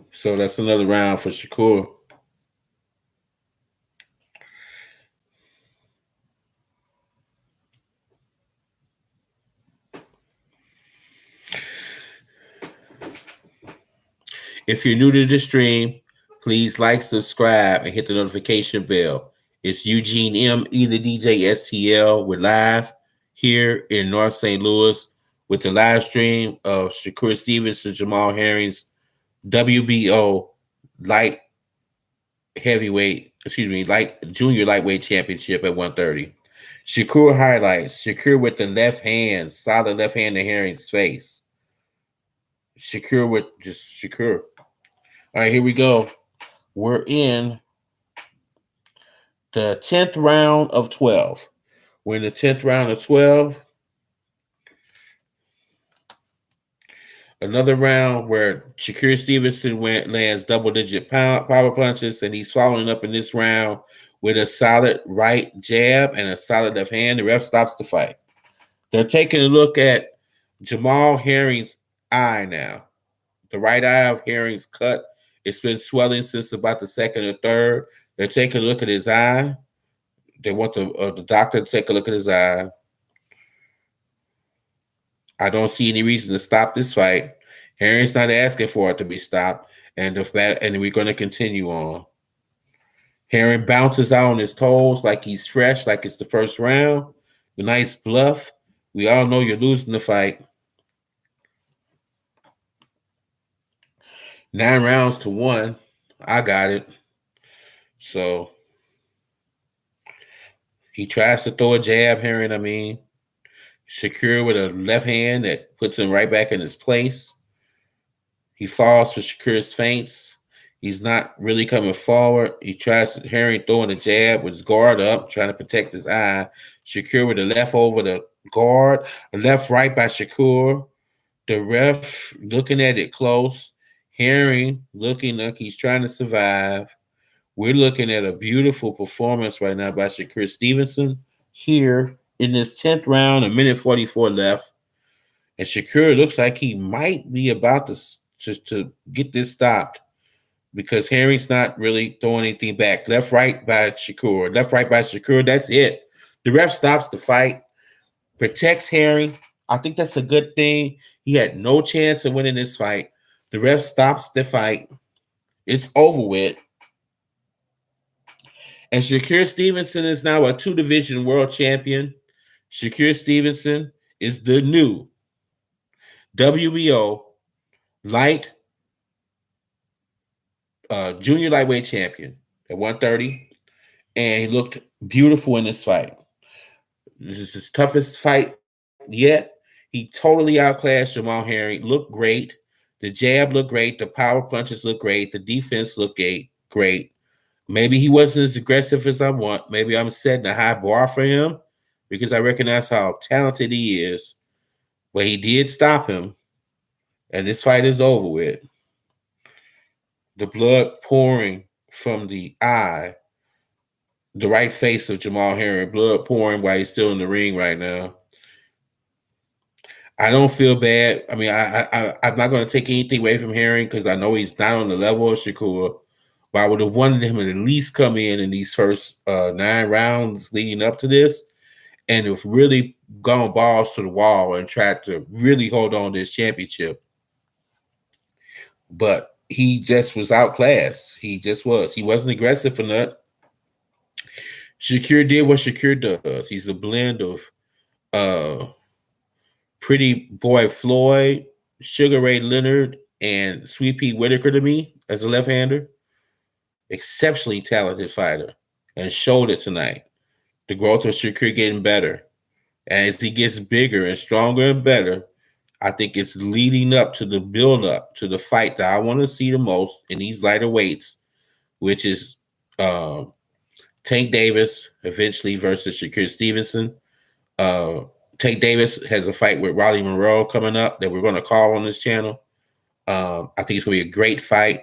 So that's another round for Shakur. If you're new to the stream, please like, subscribe, and hit the notification bell. It's Eugene M. E. the DJ STL. We're live here in North St. Louis with the live stream of Shakur Stevenson, Jamal Herring's WBO light junior lightweight championship at 130. Shakur highlights. Shakur with the left hand, solid left hand in Herring's face. Shakur with just Shakur. All right, here we go. We're in the 10th round of 12. We're in the 10th round of 12. Another round where Shakur Stevenson lands double-digit power punches, and he's following up in this round with a solid right jab and a solid left hand. The ref stops the fight. They're taking a look at Jamal Herring's eye now. The right eye of Herring's cut. It's been swelling since about the second or third. They're taking a look at his eye. They want the doctor to take a look at his eye. I don't see any reason to stop this fight. Herring's not asking for it to be stopped, and we're going to continue on. Herring bounces out on his toes like he's fresh, like it's the first round. A nice bluff. We all know you're losing the fight. 9 rounds to 1. I got it. So he tries to throw a jab here, and Shakur with a left hand that puts him right back in his place. He falls for Shakur's feints. He's not really coming forward. He tries to Herring throwing a jab with his guard up, trying to protect his eye. Shakur with the left over the guard, left right by Shakur. The ref looking at it close. Herring looking like he's trying to survive. We're looking at a beautiful performance right now by Shakur Stevenson here in this 10th round, a minute 44 left. And Shakur looks like he might be about to get this stopped because Herring's not really throwing anything back. Left, right by Shakur. Left, right by Shakur. That's it. The ref stops the fight, protects Herring. I think that's a good thing. He had no chance of winning this fight. The ref stops the fight. It's over with. And Shakur Stevenson is now a 2-division world champion. Shakur Stevenson is the new WBO light junior lightweight champion at 130. And he looked beautiful in this fight. This is his toughest fight yet. He totally outclassed Jamal Herring. Looked great. The jab looked great. The power punches looked great. The defense looked great. Maybe he wasn't as aggressive as I want. Maybe I'm setting a high bar for him because I recognize how talented he is. But he did stop him. And this fight is over with. The blood pouring from the eye, the right face of Jamal Herring, blood pouring while he's still in the ring right now. I don't feel bad. I'm not going to take anything away from Herring because I know he's not on the level of Shakur. But I would have wanted him to at least come in these first 9 rounds leading up to this and have really gone balls to the wall and tried to really hold on to this championship. But he just was outclassed. He just was. He wasn't aggressive enough. Shakur did what Shakur does. He's a blend of Pretty Boy Floyd, Sugar Ray Leonard, and Sweet Pea Whitaker to me as a left-hander. Exceptionally talented fighter and showed it tonight. The growth of Shakur getting better. And as he gets bigger and stronger and better, I think it's leading up to the build-up to the fight that I want to see the most in these lighter weights, which is Tank Davis eventually versus Shakur Stevenson. Tank Davis has a fight with Rolly Monroe coming up that we're going to call on this channel. I think it's going to be a great fight.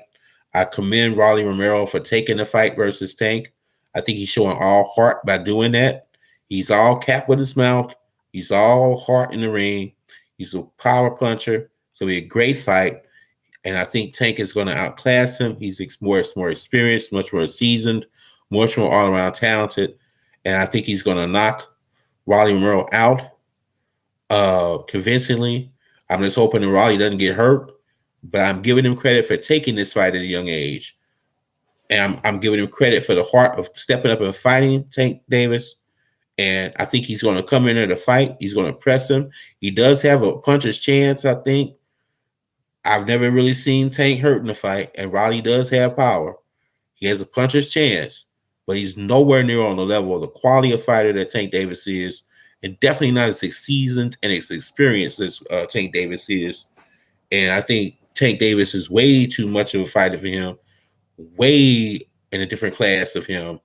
I commend Rolly Romero for taking the fight versus Tank. I think he's showing all heart by doing that. He's all cap with his mouth. He's all heart in the ring. He's a power puncher. So it'll be a great fight. And I think Tank is going to outclass him. He's more experienced, much more seasoned, much more all-around talented. And I think he's going to knock Rolly Romero out convincingly. I'm just hoping that Rolly doesn't get hurt. But I'm giving him credit for taking this fight at a young age. And I'm giving him credit for the heart of stepping up and fighting Tank Davis. And I think he's going to come in there to fight. He's going to press him. He does have a puncher's chance, I think. I've never really seen Tank hurt in the fight. And Rolly does have power. He has a puncher's chance. But he's nowhere near on the level of the quality of fighter that Tank Davis is. And definitely not as seasoned and as experienced as Tank Davis is. And I think Tank Davis is way too much of a fighter for him, way in a different class of him.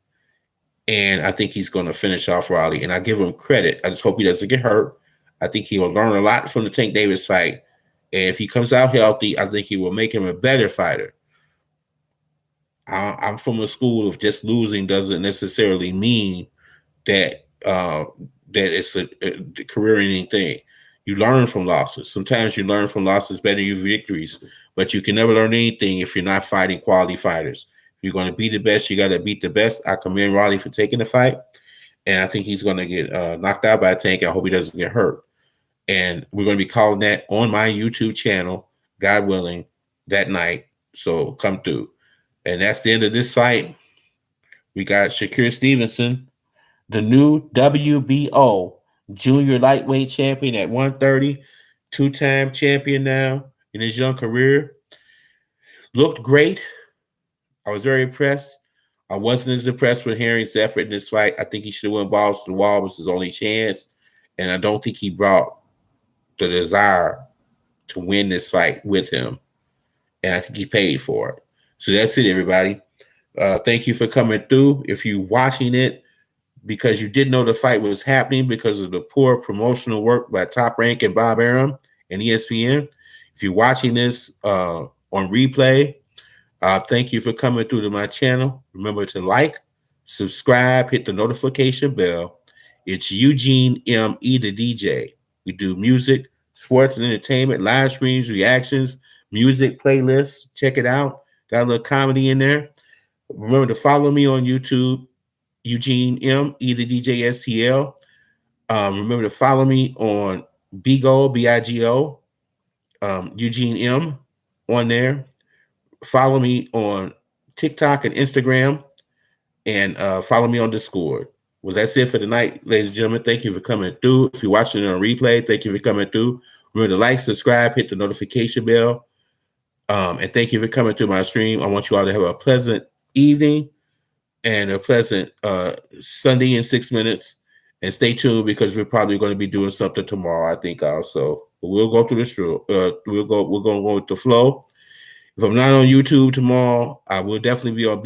And I think he's going to finish off Rolly. And I give him credit. I just hope he doesn't get hurt. I think he will learn a lot from the Tank Davis fight. And if he comes out healthy, I think he will make him a better fighter. I'm from a school of just losing doesn't necessarily mean that that it's a career-ending thing. You learn from losses. Sometimes you learn from losses better than your victories, but you can never learn anything if you're not fighting quality fighters. If you're going to be the best, you got to beat the best. I commend Rolly for taking the fight, and I think he's going to get knocked out by a Tank. I hope he doesn't get hurt. And we're going to be calling that on my YouTube channel, God willing, that night. So come through. And that's the end of this fight. We got Shakur Stevenson, the new WBO junior lightweight champion at 130, 2-time champion now in his young career. Looked great. I was very impressed. I wasn't as impressed with Herring's effort in this fight. I think he should have went balls to the wall. Was his only chance. And I don't think he brought the desire to win this fight with him. And I think he paid for it. So that's it, everybody. Thank you for coming through. If you're watching it because you didn't know the fight was happening because of the poor promotional work by Top Rank and Bob Arum and ESPN, if you're watching this on replay, thank you for coming through to my channel. Remember to like, subscribe, hit the notification bell. It's Eugene M.E. the DJ. We do music, sports and entertainment, live streams, reactions, music playlists. Check it out. Got a little comedy in there. Remember to follow me on YouTube, Eugene M.E. the DJ STL. Remember to follow me on Bigo, B-I-G-O, Eugene M. on there. Follow me on TikTok and Instagram, and follow me on Discord. Well, that's it for tonight, ladies and gentlemen. Thank you for coming through. If you're watching it on replay, thank you for coming through. Remember to like, subscribe, hit the notification bell. And thank you for coming through my stream. I want you all to have a pleasant evening and a pleasant Sunday in 6 minutes. And stay tuned because we're probably going to be doing something tomorrow, I think also. But we'll go through this through. We're going to go with the flow. If I'm not on YouTube tomorrow, I will definitely be on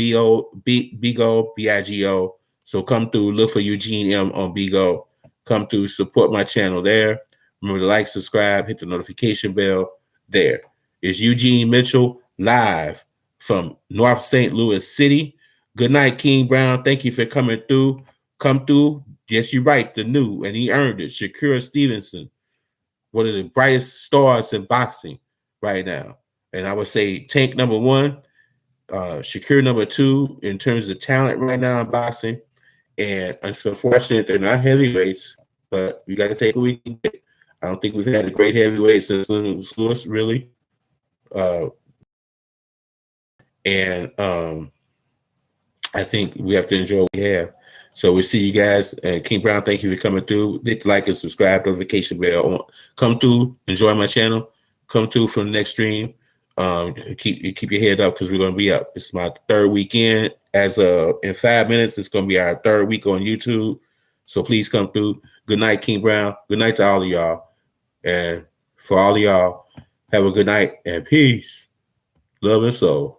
Bigo, B-I-G-O. So come through, look for Eugene M on Bigo. Come through, support my channel there. Remember to like, subscribe, hit the notification bell there. It's Eugene Mitchell live from North St. Louis City. Good night, King Brown. Thank you for coming through. Come through. Yes, you're right. The new, and he earned it. Shakur Stevenson, one of the brightest stars in boxing right now. And I would say Tank number one, Shakur number two in terms of talent right now in boxing. And it's unfortunate they're not heavyweights, but we got to take what we can get. I don't think we've had a great heavyweight since Lewis, really. And I think we have to enjoy what we have. So we'll see you guys. King Brown, thank you for coming through. Hit the like and subscribe, notification bell. Come through, enjoy my channel. Come through for the next stream. Keep your head up because we're going to be up. It's my third weekend. In 5 minutes, it's going to be our third week on YouTube. So please come through. Good night, King Brown. Good night to all of y'all. And for all of y'all, have a good night and peace, love and soul.